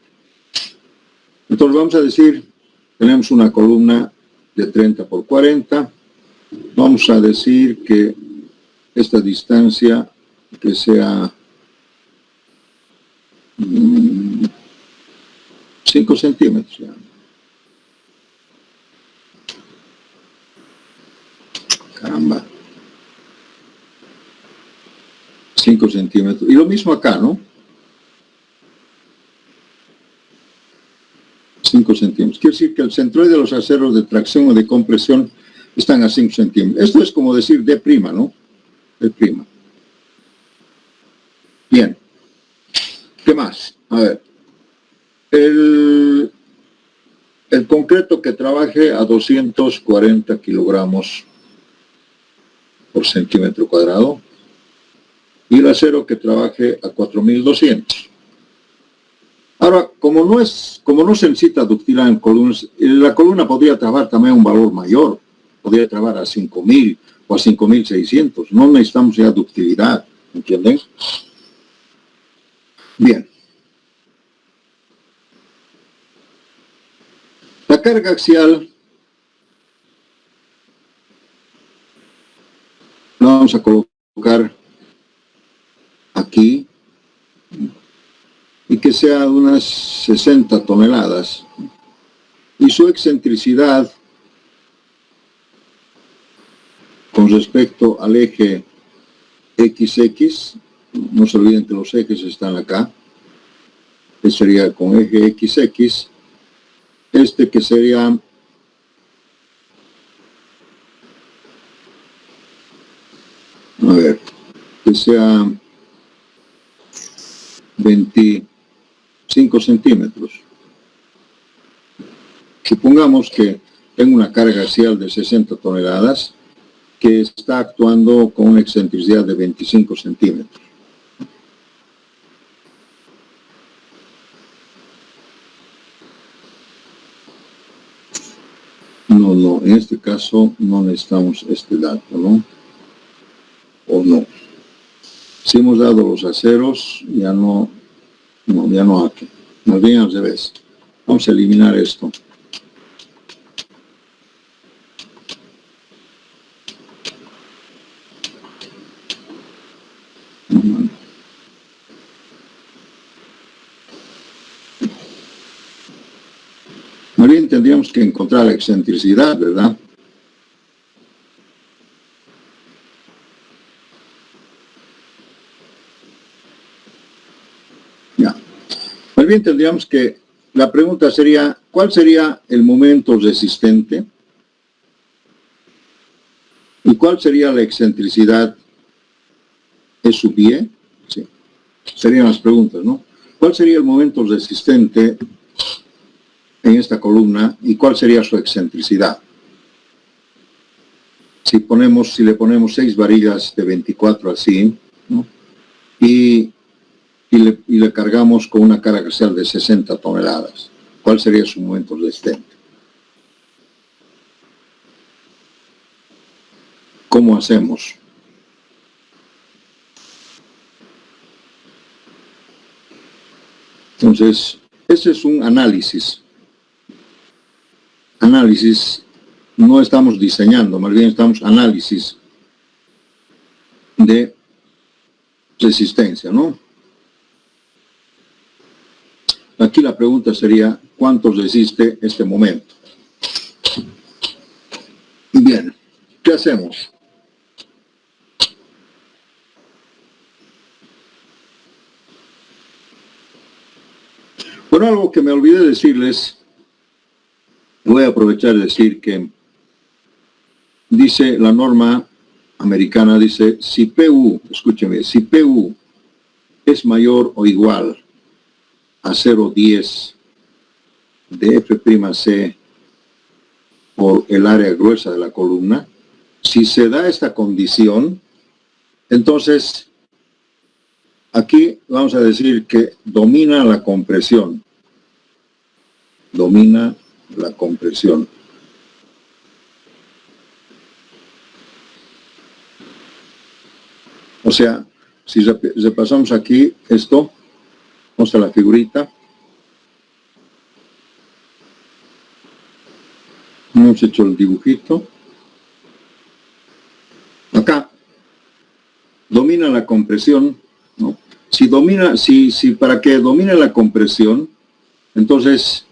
Entonces, vamos a decir, tenemos una columna de 30 por 40, vamos a decir que esta distancia que sea 5 centímetros. Ya. Caramba. 5 centímetros. Y lo mismo acá, ¿no? 5 centímetros. Quiere decir que el centroide de los aceros de tracción o de compresión están a 5 centímetros. Esto es como decir D', ¿no? D'. Bien. ¿Qué más? A ver. El concreto que trabaje a 240 kilogramos por centímetro cuadrado y el acero que trabaje a 4.200. Ahora, como no se necesita ductilidad en columnas, la columna podría trabajar también un valor mayor, podría trabajar a 5.000 o a 5.600. No necesitamos ya ductilidad, ¿entienden? Bien. La carga axial la vamos a colocar aquí y que sea de unas 60 toneladas. Y su excentricidad con respecto al eje XX, no se olviden que los ejes están acá, que sería con eje XX, que sería que sea 25 centímetros. Supongamos que tengo una carga axial de 60 toneladas que está actuando con una excentricidad de 25 centímetros. No, en este caso no necesitamos este dato, ¿no? O no. Si hemos dado los aceros, ya no aquí. Más bien al revés. Vamos a eliminar esto. Más bien tendríamos que encontrar la excentricidad, ¿verdad? Ya. Más bien tendríamos que, la pregunta sería, ¿cuál sería el momento resistente? ¿Y cuál sería la excentricidad? ¿Es su pie? Sí. Serían las preguntas, ¿no? ¿Cuál sería el momento resistente en esta columna y cuál sería su excentricidad? Si le ponemos 6 varillas de 24 así, ¿no? y le cargamos con una carga axial de 60 toneladas, ¿cuál sería su momento resistente? ¿Cómo hacemos? Entonces, ese es un análisis. Análisis, no estamos diseñando, más bien estamos análisis de resistencia, ¿no? Aquí la pregunta sería, ¿cuánto resiste este momento? Bien, ¿qué hacemos? Bueno, algo que me olvidé decirles, voy a aprovechar de decir que dice la norma americana, dice, si PU, escúcheme, si PU es mayor o igual a 0,10 de F'C por el área gruesa de la columna, si se da esta condición, entonces aquí vamos a decir que domina la compresión. Domina la compresión. O sea, si repasamos aquí esto, vamos a la figurita. Hemos hecho el dibujito. Acá domina la compresión, ¿no? Si para que domine la compresión, entonces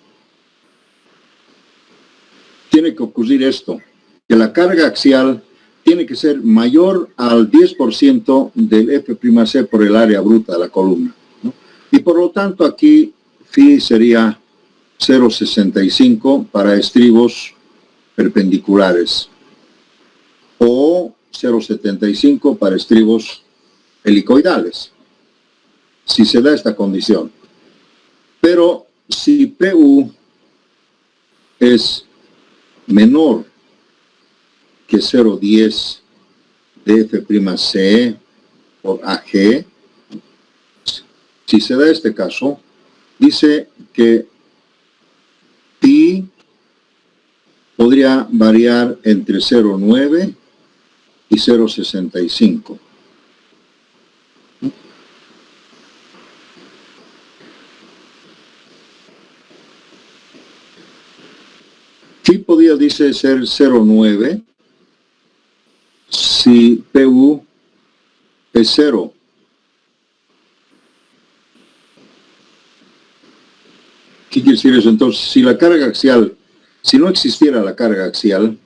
tiene que ocurrir esto, que la carga axial tiene que ser mayor al 10% del F'C por el área bruta de la columna, ¿no? Y por lo tanto aquí Phi sería 0,65 para estribos perpendiculares o 0,75 para estribos helicoidales, si se da esta condición. Pero si PU es menor que 0,10 de F'C por AG, si se da este caso, dice que pi podría variar entre 0,9 y 0,65. Phi podría, dice, ser 0,9 si PU es 0. ¿Qué quiere decir eso? Entonces, si la carga axial, si no existiera la carga axial,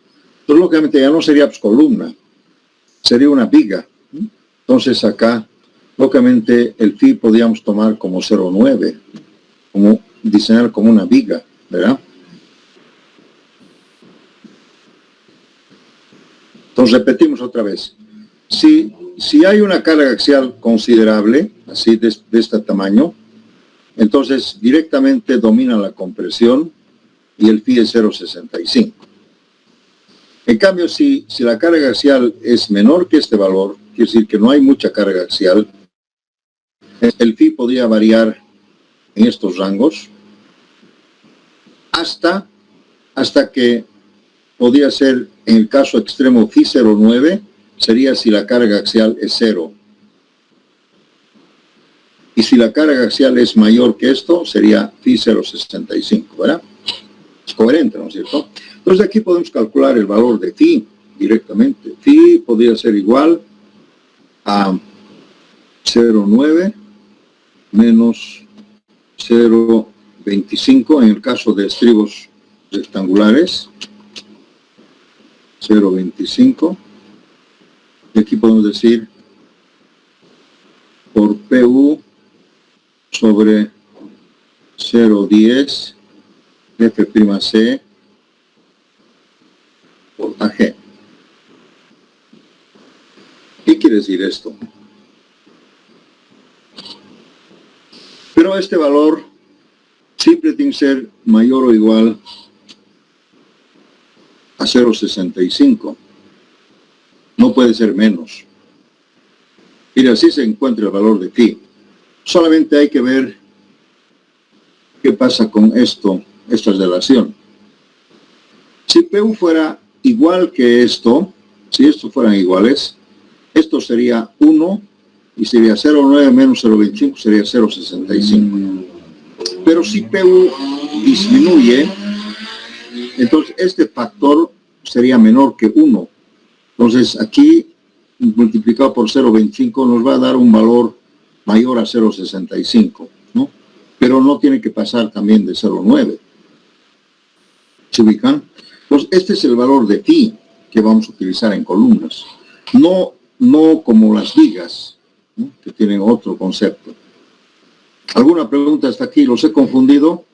pues lógicamente ya no sería pues, columna, sería una viga. Entonces acá, lógicamente, el phi podríamos tomar como 0,9, como diseñar como una viga, ¿verdad? Entonces repetimos otra vez. Si hay una carga axial considerable, así de este tamaño, entonces directamente domina la compresión y el phi es 0,65. En cambio, si la carga axial es menor que este valor, quiere decir que no hay mucha carga axial, el phi podría variar en estos rangos hasta que podría ser, en el caso extremo, phi 0,9, sería si la carga axial es 0. Y si la carga axial es mayor que esto, sería phi 0,65, ¿verdad? Es coherente, ¿no es cierto? Entonces aquí podemos calcular el valor de phi directamente. Phi podría ser igual a 0,9 menos 0,25 en el caso de estribos rectangulares. 0,25. Y aquí podemos decir por PU sobre 0,10 F'C por AG. ¿Qué quiere decir esto? Pero este valor siempre tiene que ser mayor o igual a 0,65. No puede ser menos. Y así se encuentra el valor de phi. Solamente hay que ver qué pasa con esta relación. Si PU fuera igual que esto, si estos fueran iguales, esto sería 1 y sería 0,9 menos 0,25 sería 0,65. Pero si PU disminuye, entonces este factor sería menor que 1. Entonces aquí, multiplicado por 0,25, nos va a dar un valor mayor a 0,65, ¿no? Pero no tiene que pasar también de 0,9. ¿Se ubican? Pues este es el valor de phi que vamos a utilizar en columnas. No como las vigas, ¿no? Que tienen otro concepto. ¿Alguna pregunta hasta aquí? ¿Los he confundido?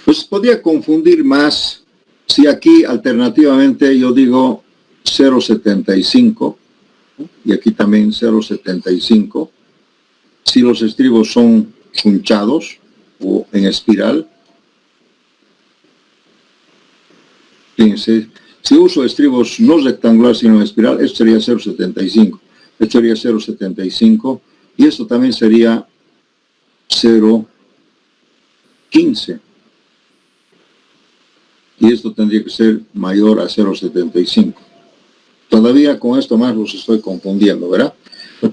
Pues podría confundir más si aquí alternativamente yo digo 0,75 y aquí también 0,75. Si los estribos son hinchados o en espiral. Fíjense, si uso estribos no rectangulares sino en espiral, esto sería 0,75. Esto sería 0,75 y esto también sería 0,15. Y esto tendría que ser mayor a 0,75. Todavía con esto más los estoy confundiendo, ¿verdad?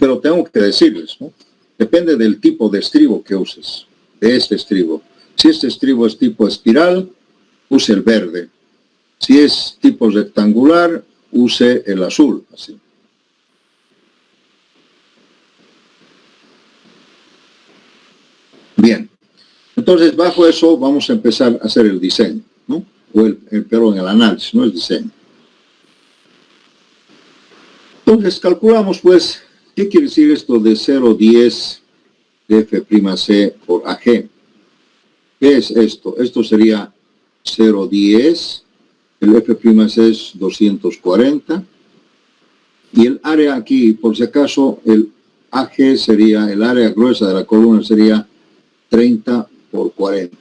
Pero tengo que decirles, ¿no? Depende del tipo de estribo que uses, de este estribo. Si este estribo es tipo espiral, use el verde. Si es tipo rectangular, use el azul, así. Bien. Entonces, bajo eso vamos a empezar a hacer el diseño, ¿no? Pero en el análisis, no es diseño. Entonces, calculamos, pues, ¿qué quiere decir esto de 0,10 de F'C por AG? ¿Qué es esto? Esto sería 0,10, el F'C es 240, y el área aquí, por si acaso, el AG sería, el área gruesa de la columna sería 30 por 40.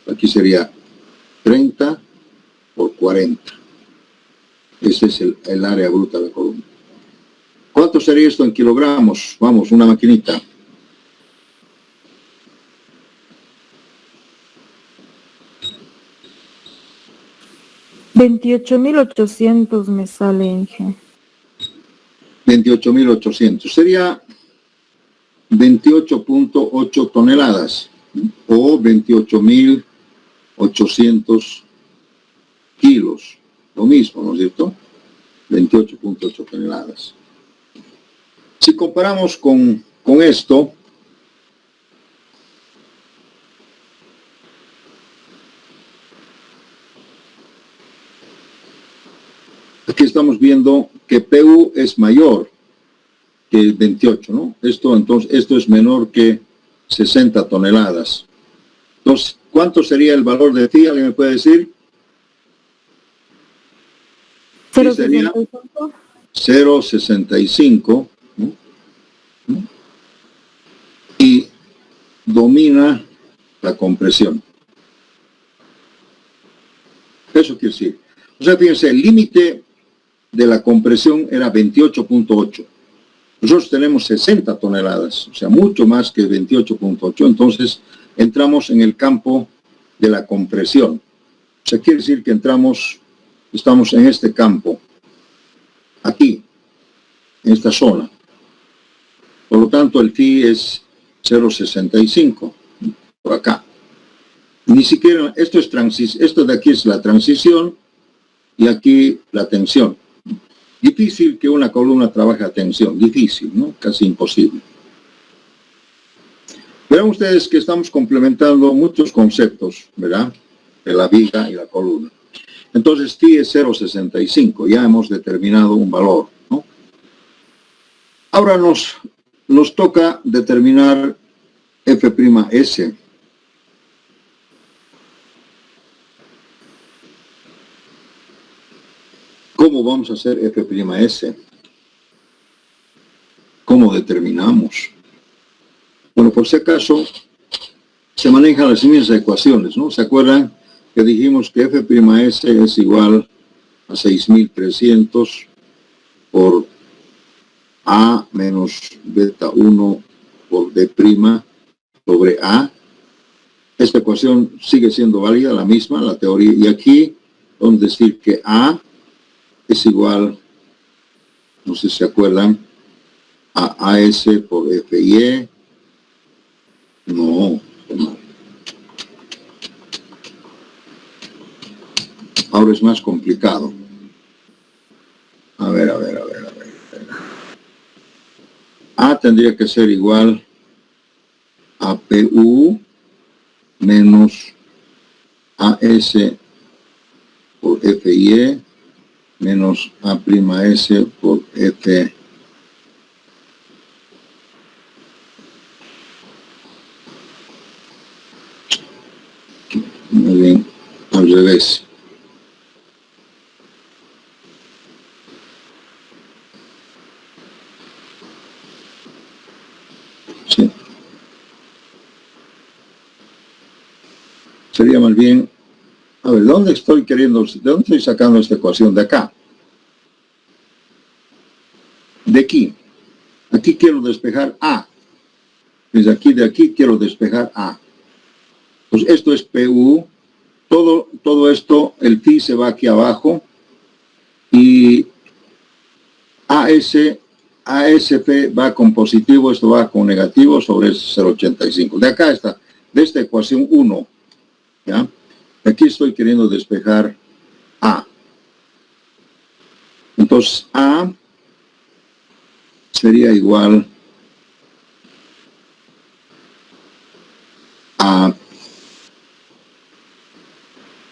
Aquí sería 30 por 40. Este es el área bruta de la columna. ¿Cuánto sería esto en kilogramos? Vamos, una maquinita. $28,800 me sale, Inge. 28,800. Sería 28.8 toneladas o 28.800 kilos. Lo mismo, ¿no es cierto? 28.8 toneladas. Si comparamos con esto, aquí estamos viendo que PU es mayor que el 28, ¿no? Entonces, esto es menor que 60 toneladas. Entonces, ¿cuánto sería el valor de phi? ¿Alguien me puede decir? Sí, sería 0.65, ¿no? Y domina la compresión. Eso quiere decir. O sea, fíjense, el límite de la compresión era 28.8. Nosotros tenemos 60 toneladas, o sea, mucho más que 28.8. Entonces, entramos en el campo de la compresión. O sea, quiere decir que estamos en este campo, aquí, en esta zona. Por lo tanto, el phi es 0.65, por acá. Ni siquiera, esto de aquí es la transición y aquí la tensión. Difícil que una columna trabaje a tensión, difícil, ¿no? Casi imposible. Verán ustedes que estamos complementando muchos conceptos, ¿verdad? De la viga y la columna. Entonces, phi es 0.65, ya hemos determinado un valor, ¿no? Ahora nos toca determinar F'S. ¿Cómo vamos a hacer F'S? ¿Cómo determinamos? Bueno, por si acaso, se manejan las mismas ecuaciones, ¿no? ¿Se acuerdan que dijimos que F'S es igual a 6.300 por A menos beta 1 por D' sobre A? Esta ecuación sigue siendo válida, la misma, la teoría. Y aquí vamos a decir que A es igual, no sé si se acuerdan, a AS por FIE. No. Ahora es más complicado. A ver. A tendría que ser igual a PU menos AS por FIE menos A'S por F. Muy bien, al revés. Sí. Sería más bien, a ver, ¿de dónde estoy sacando esta ecuación? De acá. De aquí. Aquí quiero despejar A. Desde aquí, de aquí quiero despejar A. Pues esto es PU. Todo esto, el phi se va aquí abajo. Y ASF va con positivo, esto va con negativo sobre 0.85. De acá está, de esta ecuación 1. ¿Ya? Aquí estoy queriendo despejar A. Entonces, A sería igual a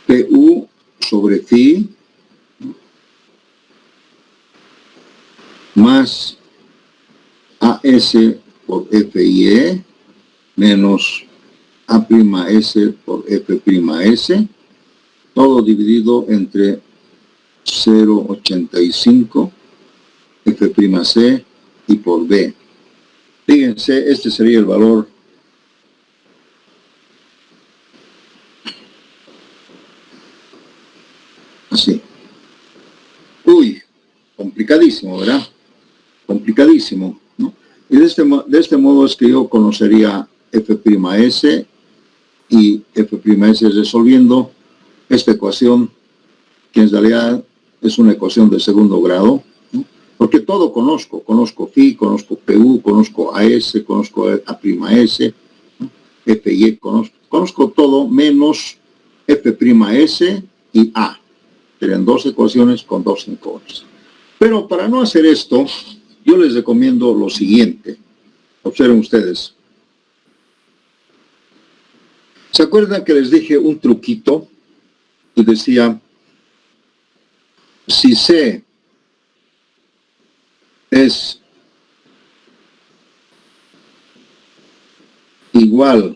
PU sobre phi más AS por FIE menos A'S por F'S, todo dividido entre 0.85 F'C y por B. Fíjense, este sería el valor así. Uy, complicadísimo, ¿verdad? Complicadísimo, ¿no? Y de este modo es que yo conocería F'S y F'S resolviendo esta ecuación, que en realidad es una ecuación de segundo grado, ¿no? Porque todo conozco phi, conozco PU, conozco AS, conozco A'S, FY, conozco todo menos F'S y A. Serían dos ecuaciones con dos incógnitas. Pero para no hacer esto, yo les recomiendo lo siguiente. Observen ustedes. ¿Se acuerdan que les dije un truquito? Y decía, si C es igual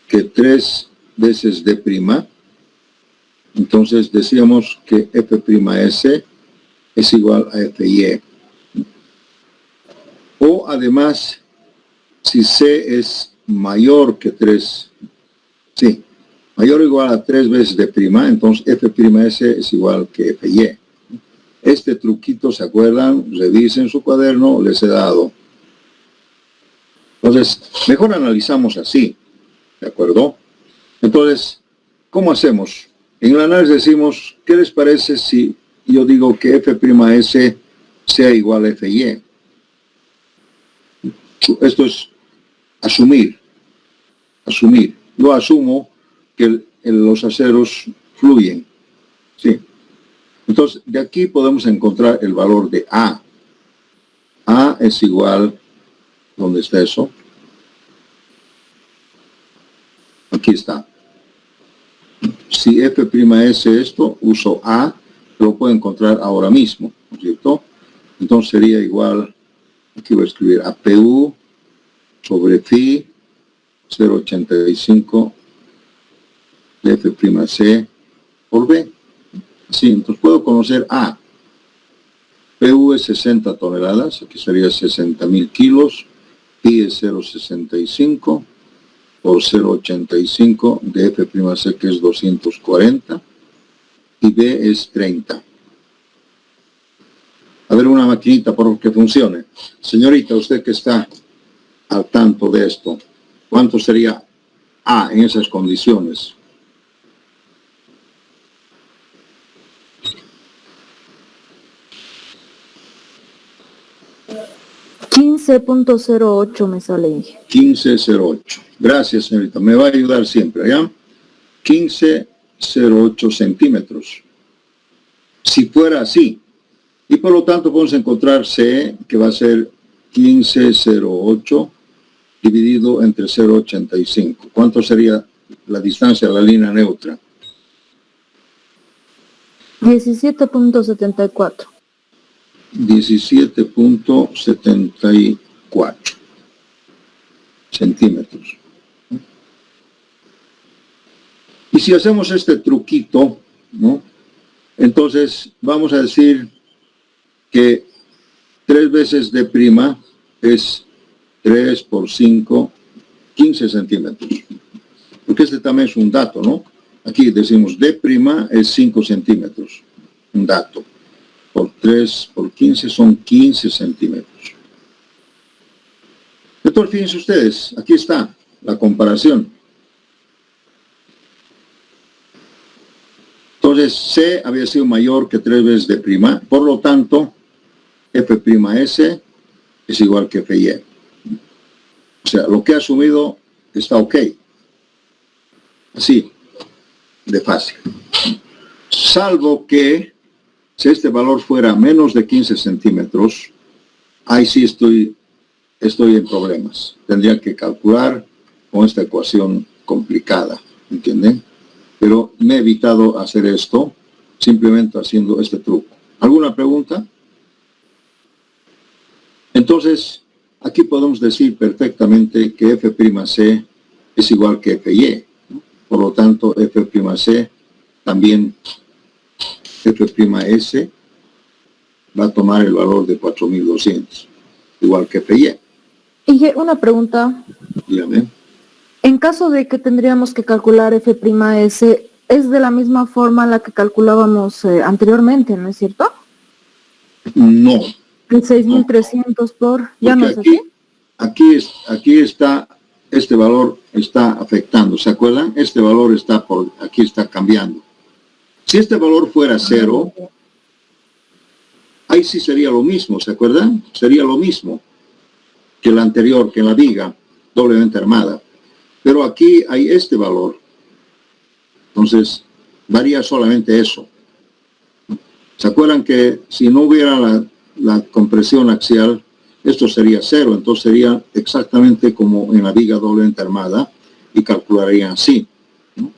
que 3 veces D', entonces decíamos que F'S es igual a Fy. O además, si C es mayor que 3, sí, mayor o igual a 3 veces D', entonces F'S es igual que Fy. Este truquito, ¿se acuerdan? Revisen su cuaderno, les he dado. Entonces, mejor analizamos así, ¿de acuerdo? Entonces, ¿cómo hacemos? En el análisis decimos, ¿qué les parece si yo digo que F'S sea igual a Fy? Esto es asumir. Yo asumo que los aceros fluyen. Sí. Entonces, de aquí podemos encontrar el valor de A. A es igual, ¿dónde está eso? Aquí está. Si F'S esto, uso A, lo puedo encontrar ahora mismo, ¿no es cierto? Entonces sería igual, aquí voy a escribir APU sobre phi 0,85 de F'C por B. Así, entonces puedo conocer A. PU es 60 toneladas, aquí sería 60.000 kilos, phi es 0,65 por 0,85 de F'C, que es 240, y B es 30. A ver, una maquinita por que funcione. Señorita, usted que está al tanto de esto, ¿cuánto sería A en esas condiciones? $15.08 me sale. 15,08. Gracias, señorita. Me va a ayudar siempre, ¿ya? 15,08 centímetros. Si fuera así, y por lo tanto podemos encontrar C, que va a ser 15,08 dividido entre 0,85. ¿Cuánto sería la distancia a la línea neutra? 17.74. 17.74 centímetros. Y si hacemos este truquito, ¿no? Entonces vamos a decir que 3 veces D' es 3 por 5, 15 centímetros. Porque este también es un dato, ¿no? Aquí decimos D' es 5 centímetros. Un dato. Por 3 por 15 son 15 centímetros. Entonces, fíjense ustedes, aquí está la comparación. Entonces, C había sido mayor que 3 veces D', por lo tanto, F'S es igual que Fy. O sea, lo que he asumido está ok. Así, de fácil. Salvo que, si este valor fuera menos de 15 centímetros, ahí sí estoy en problemas. Tendría que calcular con esta ecuación complicada, ¿entienden? Pero me he evitado hacer esto simplemente haciendo este truco. ¿Alguna pregunta? Entonces, aquí podemos decir perfectamente que F'C es igual que Fy, ¿no? Por lo tanto, F'C también, F'S va a tomar el valor de 4.200, igual que Fy. Y una pregunta. Dígame. En caso de que tendríamos que calcular F'S, es de la misma forma la que calculábamos anteriormente, ¿no es cierto? No. El 6.300 por... ¿Ya no es aquí, así? Aquí está, este valor está afectando, ¿se acuerdan? Este valor está aquí está cambiando. Si este valor fuera 0, ahí sí sería lo mismo, ¿se acuerdan? Sería lo mismo que la anterior, que la viga doblemente armada. Pero aquí hay este valor. Entonces, varía solamente eso. ¿Se acuerdan que si no hubiera la compresión axial, esto sería 0? Entonces sería exactamente como en la viga doblemente armada y calcularían así, ¿no?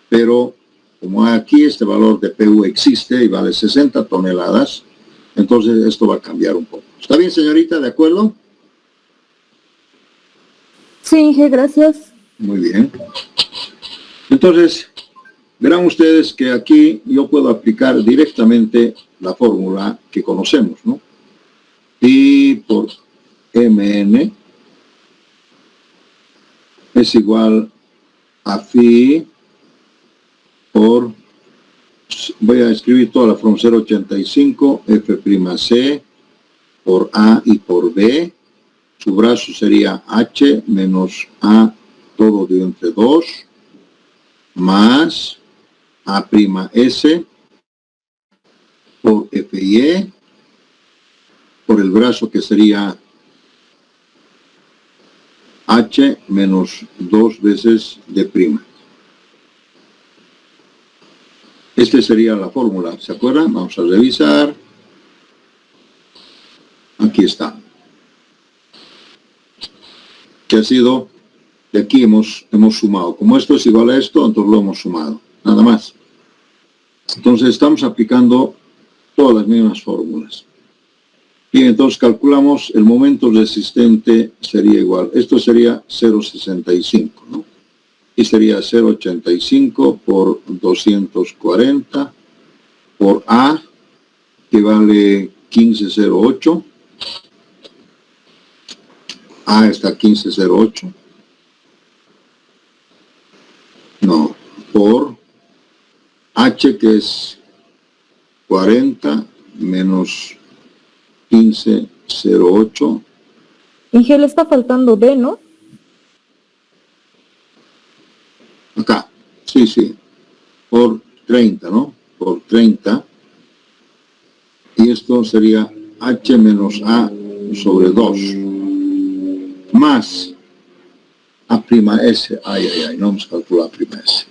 Pero como aquí este valor de PU existe y vale 60 toneladas, entonces esto va a cambiar un poco. ¿Está bien, señorita? ¿De acuerdo? Sí, Inge, gracias. Muy bien. Entonces, verán ustedes que aquí yo puedo aplicar directamente la fórmula que conocemos, ¿no? Pi por Mn es igual a phi por, voy a escribir toda la from 0.85 F'C por A y por B. Su brazo sería H menos A todo de entre 2 más A'S por Fy por el brazo que sería H menos 2 veces D'. Esta sería la fórmula, ¿se acuerdan? Vamos a revisar. Aquí está. Que ha sido, de aquí hemos sumado. Como esto es igual a esto, entonces lo hemos sumado. Nada más. Entonces estamos aplicando todas las mismas fórmulas. Y entonces calculamos el momento resistente sería igual. Esto sería 0.65, ¿no? Y sería 0.85 por 240 por A, que vale 15.08. A está 15.08. No, por H, que es 40 menos 15.08. Inge, le está faltando B, ¿no? Acá, sí, por 30, ¿no? Por 30. Y esto sería H menos A sobre 2. Más A'S. No hemos calculado A'S.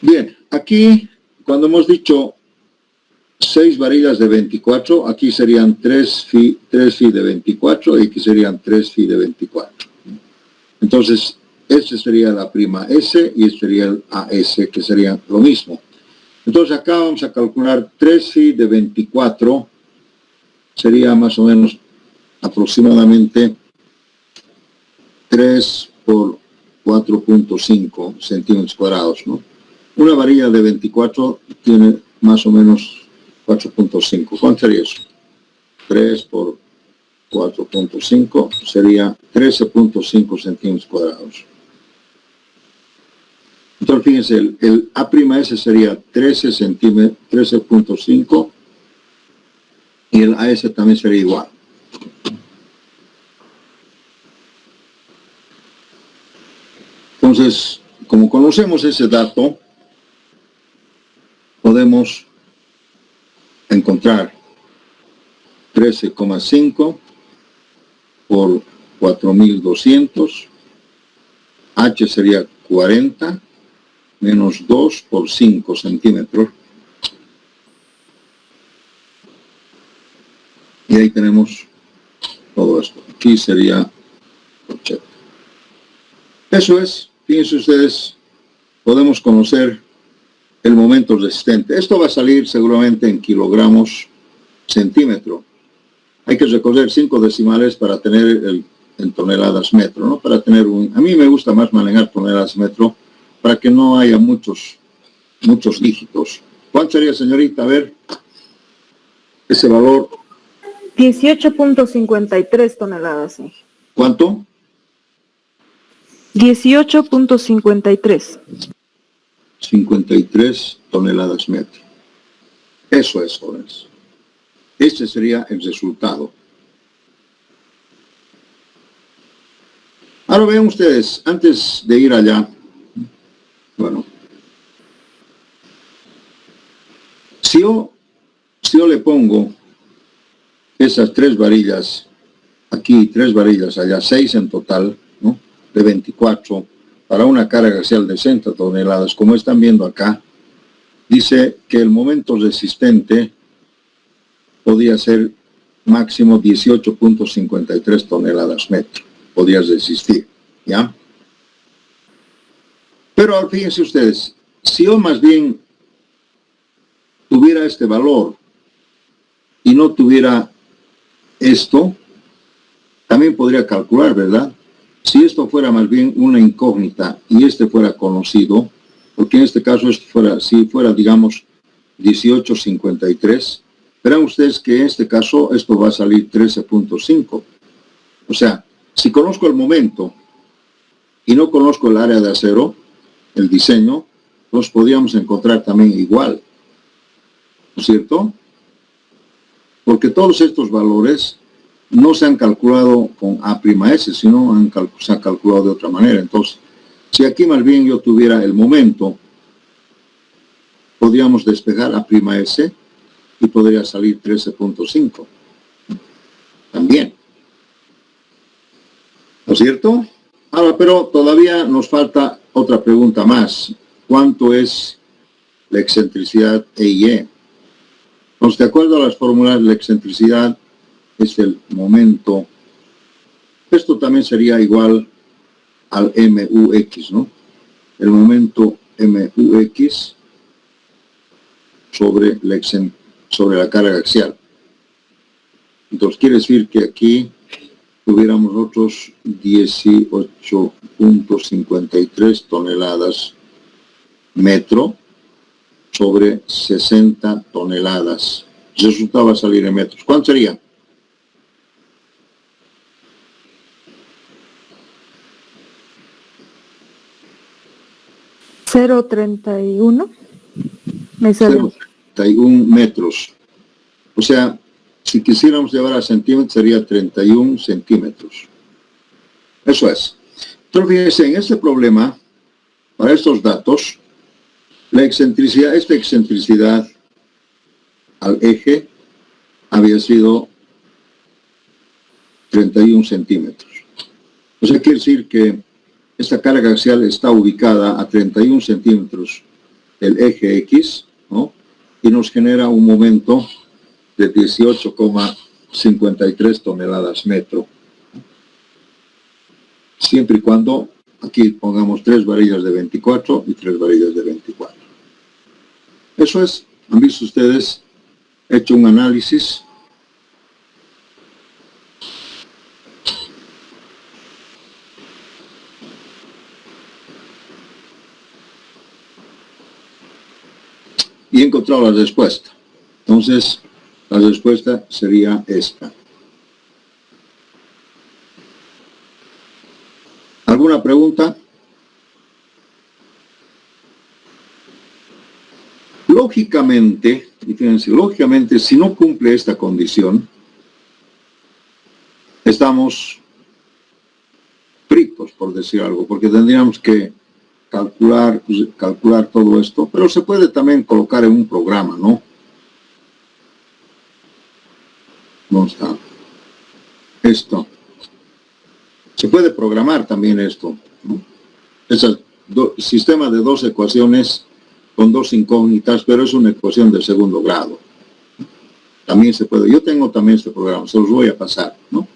Bien, aquí, cuando hemos dicho 6 varillas de 24, aquí serían 3 phi de 24 y aquí serían 3 phi de 24. Entonces, este sería la prima S y este sería el AS, que sería lo mismo. Entonces acá vamos a calcular 3 phi de 24, sería más o menos aproximadamente 3 por 4.5 centímetros cuadrados, ¿no? Una varilla de 24 tiene más o menos 4.5. ¿Cuánto sería eso? 3 por 4.5 sería 13.5 centímetros cuadrados. Entonces, fíjense, el A'S sería 13.5 y el AS también sería igual. Entonces, como conocemos ese dato, podemos encontrar 13,5 por 4.200, H sería 40, menos 2 por 5 centímetros. Y ahí tenemos todo esto. Aquí sería 80. Eso es, fíjense ustedes, podemos conocer el momento resistente. Esto va a salir seguramente en kilogramos centímetro. Hay que recoger 5 decimales para tener en toneladas metro, ¿no? Para tener a mí me gusta más manejar toneladas metro para que no haya muchos dígitos. ¿Cuánto sería, señorita? A ver, ese valor. 18.53 toneladas, Inge. ¿Cuánto? 18.53. 53 toneladas metro. Eso es, jóvenes. Este sería el resultado. Ahora vean ustedes, antes de ir allá, si si yo le pongo esas 3 varillas, aquí 3 varillas, allá 6 en total, ¿no? De 24, para una carga axial de 60 toneladas, como están viendo acá, dice que el momento resistente podía ser máximo 18.53 toneladas metro, podía resistir, ¿ya? Pero fíjense ustedes, si yo más bien tuviera este valor y no tuviera esto, también podría calcular, ¿verdad? Si esto fuera más bien una incógnita y este fuera conocido, porque en este caso esto fuera, si fuera, digamos, 18.53, verán ustedes que en este caso esto va a salir 13.5. O sea, si conozco el momento y no conozco el área de acero, el diseño, los podríamos encontrar también igual, ¿no es cierto? Porque todos estos valores no se han calculado con A'S, sino se han calculado de otra manera. Entonces, si aquí más bien yo tuviera el momento, podríamos despejar A'S y podría salir 13.5. También. ¿No es cierto? Ahora, pero todavía nos falta otra pregunta más. ¿Cuánto es la excentricidad E y E? Entonces, de acuerdo a las fórmulas, la excentricidad es el momento. Esto también sería igual al MUX, ¿no? El momento MUX sobre la carga axial. Entonces, quiere decir que aquí tuviéramos otros 18.53 toneladas metro sobre 60 toneladas. El resultado va a salir en metros. ¿Cuánto sería? ¿0.31? Me sale. 0.31 metros. O sea, si quisiéramos llevar a centímetros, sería 31 centímetros. Eso es. Entonces, fíjense, en este problema, para estos datos, la excentricidad, esta excentricidad al eje había sido 31 centímetros. O sea, quiere decir que esta carga axial está ubicada a 31 centímetros del eje X, ¿no? Y nos genera un momento de 18.53 toneladas metro. Siempre y cuando aquí pongamos 3 varillas de 24 y 3 varillas de 24. Eso es, han visto ustedes, he hecho un análisis. Y he encontrado la respuesta. Entonces, la respuesta sería esta. ¿Alguna pregunta? Lógicamente, y fíjense, lógicamente, si no cumple esta condición, estamos fritos, por decir algo, porque tendríamos que calcular todo esto, pero se puede también colocar en un programa, ¿no? ¿Dónde está? Esto. Se puede programar también esto, ¿no? Es el sistema de 2 ecuaciones con 2 incógnitas, pero es una ecuación de segundo grado. También se puede. Yo tengo también este programa, se los voy a pasar, ¿no? O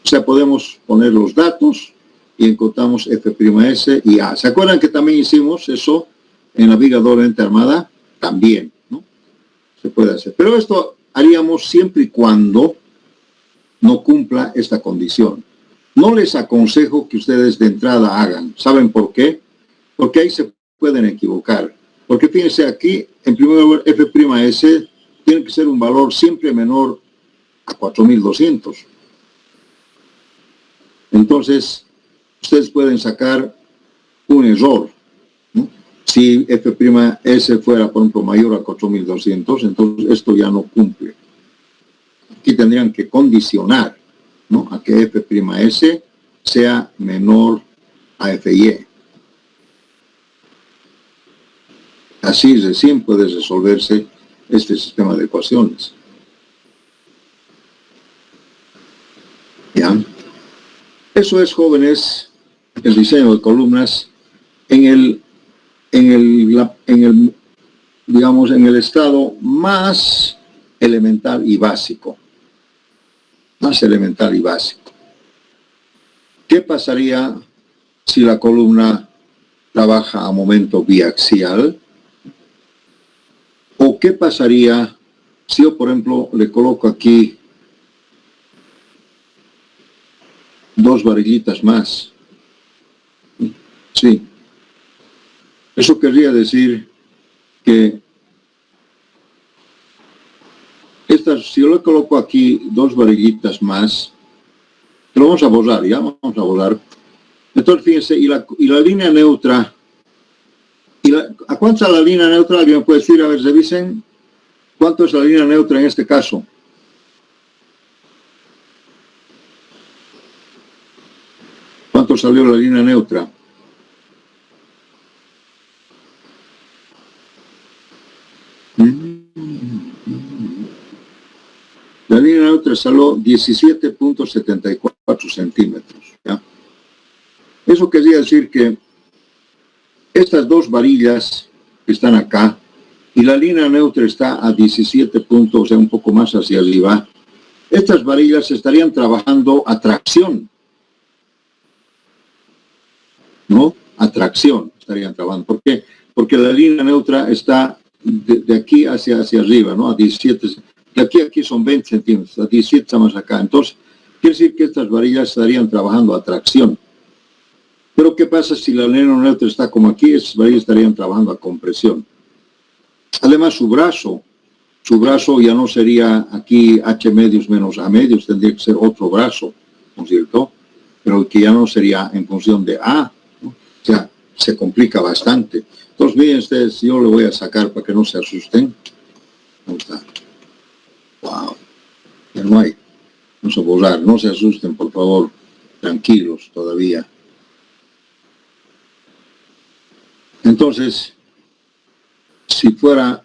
sea, podemos poner los datos y encontramos F'S y A. ¿Se acuerdan que también hicimos eso en Navigador Ente Armada? También, ¿no? Se puede hacer. Pero esto haríamos siempre y cuando no cumpla esta condición. No les aconsejo que ustedes de entrada hagan. ¿Saben por qué? Porque ahí se pueden equivocar. Porque fíjense aquí, en primer lugar, F'S tiene que ser un valor siempre menor a 4.200. Entonces, ustedes pueden sacar un error, ¿no? Si F'S fuera, por ejemplo, mayor a 4.200, entonces esto ya no cumple. Aquí tendrían que condicionar, ¿no?, a que F'S sea menor a Fy. Así recién puede resolverse este sistema de ecuaciones. Eso es, jóvenes, el diseño de columnas en el digamos, en el estado más elemental y básico. Más elemental y básico. ¿Qué pasaría si la columna trabaja a momento biaxial? ¿O qué pasaría si yo, por ejemplo, le coloco aquí dos varillitas más? Sí. Eso querría decir que si yo le coloco aquí dos varillitas más, lo vamos a borrar, ya vamos a borrar. Entonces, fíjense, y la línea neutra, ¿a cuánto es la línea neutra? ¿Alguien me puede decir? A ver, revisen. ¿Cuánto es la línea neutra en este caso? ¿Cuánto salió la línea neutra? La línea neutra salió 17.74 centímetros. ¿Ya? Eso quería decir que estas dos varillas que están acá y la línea neutra está a 17 puntos, o sea, un poco más hacia arriba. Estas varillas estarían trabajando a tracción. ¿No? A tracción estarían trabajando. ¿Por qué? Porque la línea neutra está de aquí hacia arriba, ¿no? A 17. De aquí son 20 centímetros, a 17 estamos acá. Entonces, quiere decir que estas varillas estarían trabajando a tracción. Pero ¿qué pasa si la línea neutra está como aquí? Estas varillas estarían trabajando a compresión. Además, su brazo ya no sería aquí H medios menos A medios, tendría que ser otro brazo, ¿no es cierto? Pero que ya no sería en función de A, ¿no? O sea, se complica bastante. Entonces, miren ustedes, yo le voy a sacar para que no se asusten. ¿Cómo está? Wow. Ya no hay. Vamos a borrar. No se asusten, por favor. Tranquilos todavía. Entonces, si fuera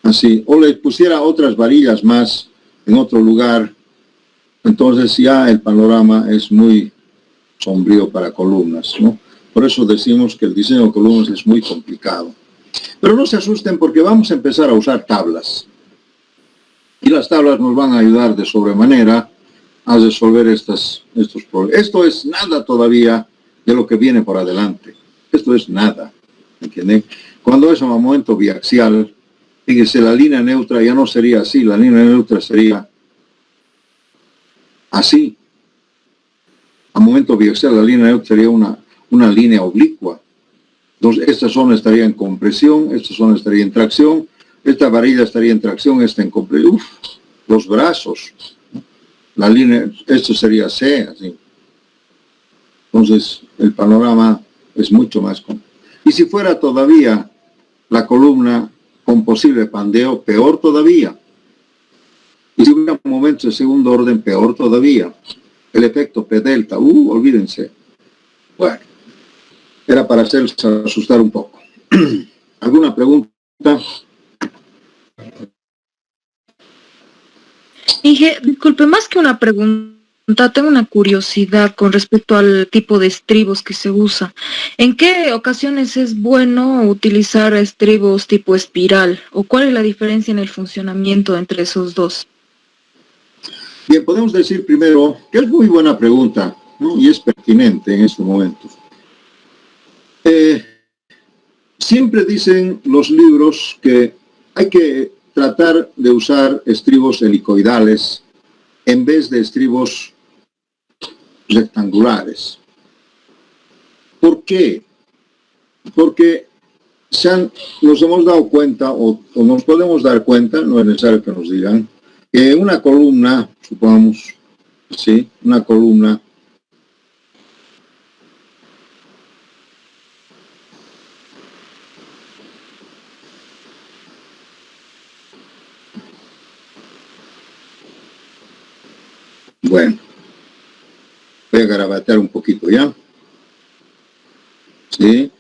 así, o le pusiera otras varillas más en otro lugar, entonces ya el panorama es muy sombrío para columnas, ¿no? Por eso decimos que el diseño de columnas es muy complicado. Pero no se asusten porque vamos a empezar a usar tablas. Y las tablas nos van a ayudar de sobremanera a resolver estos problemas. Esto es nada todavía de lo que viene por adelante. Esto es nada, ¿entienden? Cuando es a un momento biaxial, fíjese, la línea neutra ya no sería así, la línea neutra sería así. A momento biaxial, la línea neutra sería una línea oblicua. Entonces, esta zona estaría en compresión, esta zona estaría en tracción, esta varilla estaría en tracción, esta en compresión. Los brazos, la línea, esto sería C, así. Entonces, el panorama es mucho más complejo. Y si fuera todavía la columna con posible pandeo, peor todavía. Y si hubiera momentos de segundo orden, peor todavía. El efecto P delta, olvídense. Bueno, era para hacerles asustar un poco. ¿Alguna pregunta? Inge, disculpe, más que una pregunta, tengo una curiosidad con respecto al tipo de estribos que se usa. ¿En qué ocasiones es bueno utilizar estribos tipo espiral? ¿O cuál es la diferencia en el funcionamiento entre esos dos? Bien, podemos decir primero que es muy buena pregunta, ¿no? Y es pertinente en este momento. Siempre dicen los libros que hay que tratar de usar estribos helicoidales en vez de estribos rectangulares. ¿Por qué? Porque nos hemos dado cuenta, o nos podemos dar cuenta, no es necesario que nos digan, que una columna, supongamos, ¿sí? Una columna bueno, voy a garabatear un poquito, ¿ya? ¿Sí?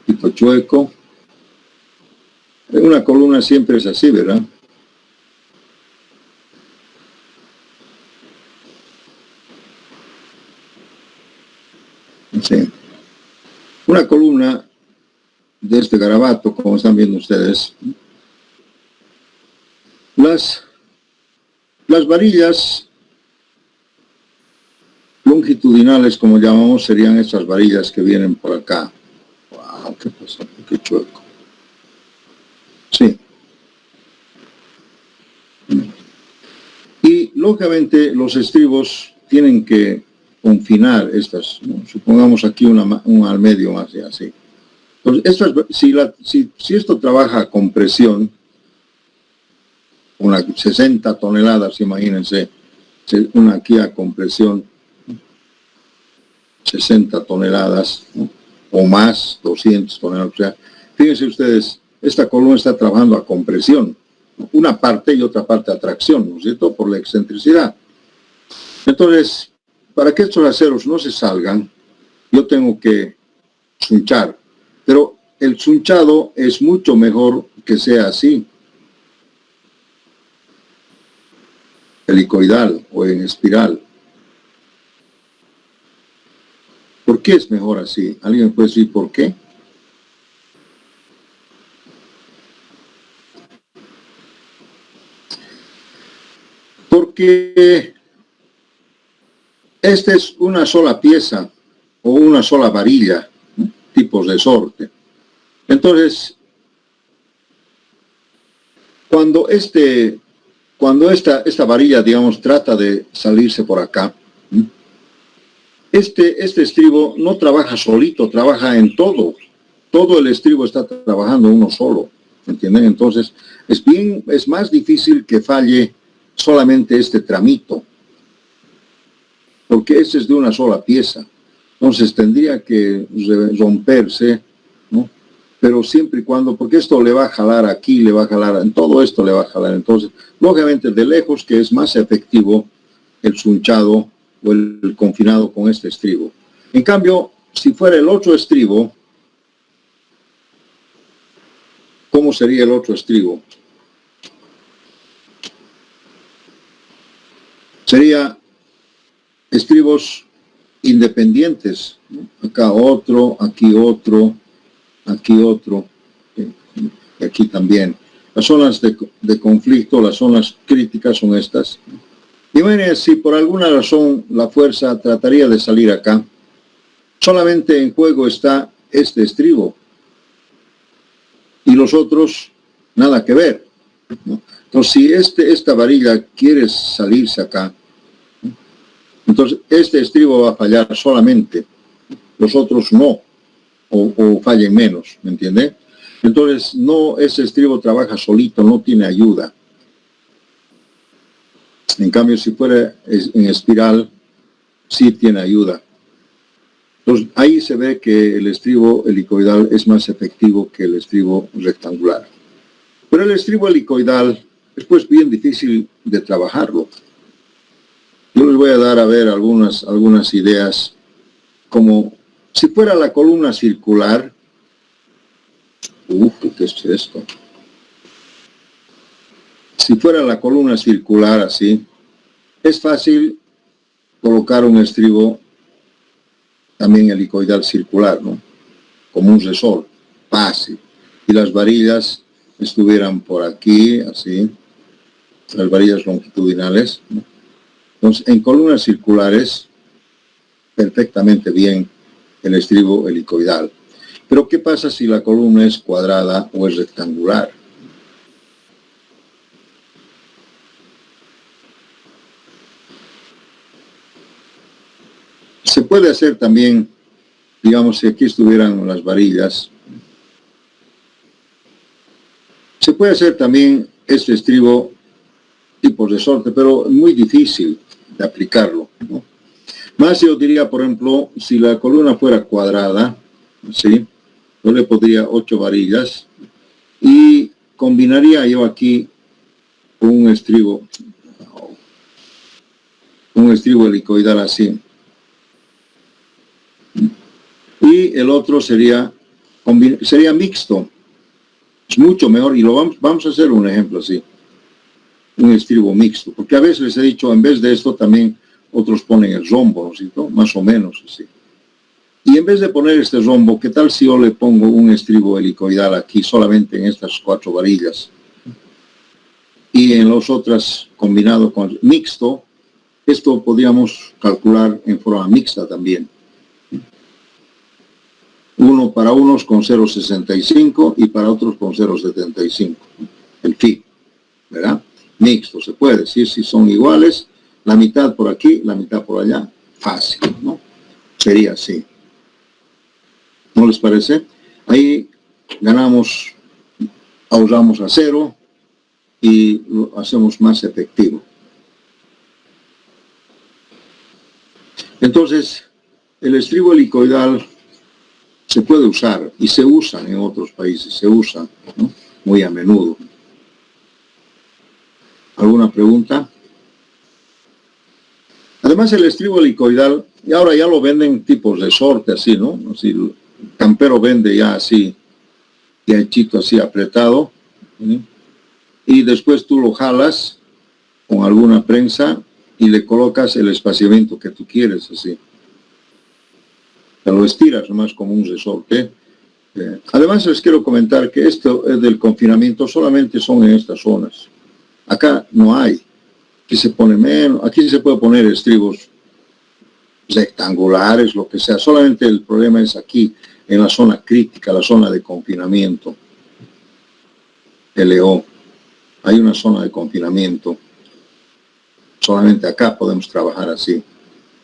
Un poquito chueco. Una columna siempre es así, ¿verdad? Sí. Una columna de este garabato, como están viendo ustedes. Las varillas longitudinales, como llamamos, serían estas varillas que vienen por acá. ¡Wow! ¿Qué pasa? ¡Qué chueco! Sí. Y, lógicamente, los estribos tienen que confinar estas, ¿no? Supongamos aquí una al medio más y así. Entonces, si esto trabaja con presión, unas 60 toneladas, imagínense, una aquí a compresión, 60 toneladas, ¿no? O más, 200 toneladas. O sea, fíjense ustedes, esta columna está trabajando a compresión, ¿no? Una parte y otra parte a tracción, ¿no es cierto? Por la excentricidad. Entonces, para que estos aceros no se salgan, yo tengo que sunchar. Pero el sunchado es mucho mejor que sea así, helicoidal o en espiral. ¿Por qué es mejor así? ¿Alguien puede decir por qué? Porque esta es una sola pieza o una sola varilla, ¿no? Tipos de sorte. Entonces, cuando esta varilla, digamos, trata de salirse por acá, ¿no? Este estribo no trabaja solito, trabaja en todo. Todo el estribo está trabajando uno solo, ¿entienden? Entonces, es más difícil que falle solamente este tramito, porque este es de una sola pieza. Entonces, tendría que romperse, ¿no? Pero siempre y cuando, porque esto le va a jalar aquí, le va a jalar, en todo esto le va a jalar. Entonces, lógicamente, de lejos que es más efectivo el sunchado o el confinado con este estribo. En cambio, si fuera el otro estribo, ¿cómo sería el otro estribo? Sería estribos independientes, ¿no? Acá otro, aquí otro, y aquí también. Las zonas de conflicto, las zonas críticas son estas. Imagínense, si por alguna razón la fuerza trataría de salir acá, solamente en juego está este estribo y los otros nada que ver, ¿no? Entonces, si esta varilla quiere salirse acá, ¿no? Entonces este estribo va a fallar solamente, los otros no, o fallen menos, ¿me entiende? Entonces, no, ese estribo trabaja solito, no tiene ayuda. En cambio, si fuera en espiral, sí tiene ayuda. Entonces, ahí se ve que el estribo helicoidal es más efectivo que el estribo rectangular. Pero el estribo helicoidal es pues bien difícil de trabajarlo. Yo les voy a dar a ver algunas ideas, como si fuera la columna circular. ¿Qué es esto? Si fuera la columna circular así, es fácil colocar un estribo también helicoidal circular, ¿no? Como un resort, fácil. Y las varillas estuvieran por aquí, así, las varillas longitudinales, ¿no? Entonces, en columnas circulares, perfectamente bien el estribo helicoidal. Pero, ¿qué pasa si la columna es cuadrada o es rectangular? Se puede hacer también, digamos, si aquí estuvieran las varillas, se puede hacer también este estribo tipo resorte, pero muy difícil de aplicarlo, ¿no? Más yo diría, por ejemplo, si la columna fuera cuadrada, ¿sí? Yo le pondría 8 varillas y combinaría yo aquí un estribo helicoidal así. Y el otro sería mixto. Es mucho mejor, y vamos a hacer un ejemplo así. Un estribo mixto, porque a veces les he dicho, en vez de esto también otros ponen el rombo, ¿no? Más o menos así. Y en vez de poner este rombo, ¿qué tal si yo le pongo un estribo helicoidal aquí, solamente en estas 4 varillas? Y en las otras combinado con mixto, esto podríamos calcular en forma mixta también. Uno para unos con 0,65 y para otros con 0,75. El fin, ¿verdad? Mixto, se puede decir, si son iguales, la mitad por aquí, la mitad por allá, fácil, ¿no? Sería así. ¿No les parece? Ahí ganamos, ahorramos acero y lo hacemos más efectivo. Entonces, el estribo helicoidal se puede usar y se usan en otros países, se usa, ¿no? Muy a menudo. ¿Alguna pregunta? Además, el estribo helicoidal, y ahora ya lo venden tipos de sorte, así, ¿no? Así, el campero vende ya así, ya hechito así apretado, ¿sí? Y después tú lo jalas con alguna prensa y le colocas el espaciamiento que tú quieres, así. Te lo estiras nomás como un resorte. Además, les quiero comentar que esto del confinamiento solamente son en estas zonas. Acá no hay. Aquí se pone menos, aquí se puede poner estribos rectangulares, lo que sea. Solamente el problema es aquí, en la zona crítica, la zona de confinamiento. LO. Hay una zona de confinamiento. Solamente acá podemos trabajar así.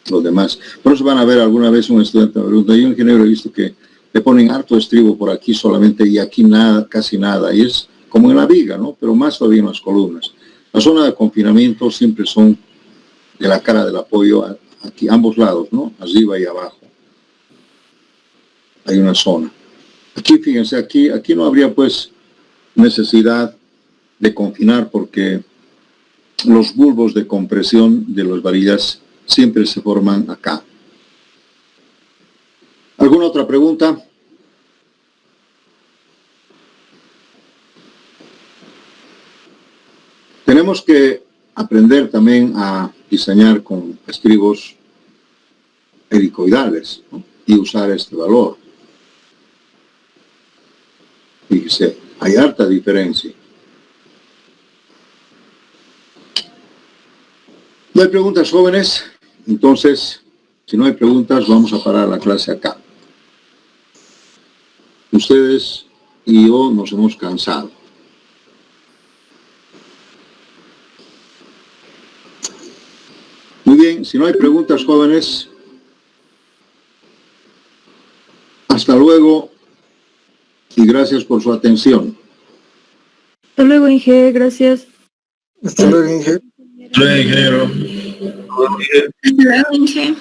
Los demás. Por eso van a ver alguna vez un estudiante me pregunta, yo ingeniero he visto que le ponen harto estribo por aquí solamente y aquí nada, casi nada. Y es como en la viga, ¿no? Pero más todavía en las columnas. La zona de confinamiento siempre son de la cara del apoyo aquí, ambos lados, ¿no? Arriba y abajo. Hay una zona. Aquí, fíjense, aquí no habría pues necesidad de confinar porque los bulbos de compresión de las varillas siempre se forman acá. ¿Alguna otra pregunta? Tenemos que aprender también a diseñar con estribos helicoidales, ¿no? Y usar este valor. Fíjese, hay harta diferencia. ¿No hay preguntas, jóvenes? Entonces, si no hay preguntas, vamos a parar la clase acá. Ustedes y yo nos hemos cansado. Muy bien, si no hay preguntas, jóvenes, hasta luego y gracias por su atención. Hasta luego, Inge, gracias. Hasta luego, Inge. Ingeniero. Hasta luego, Inge.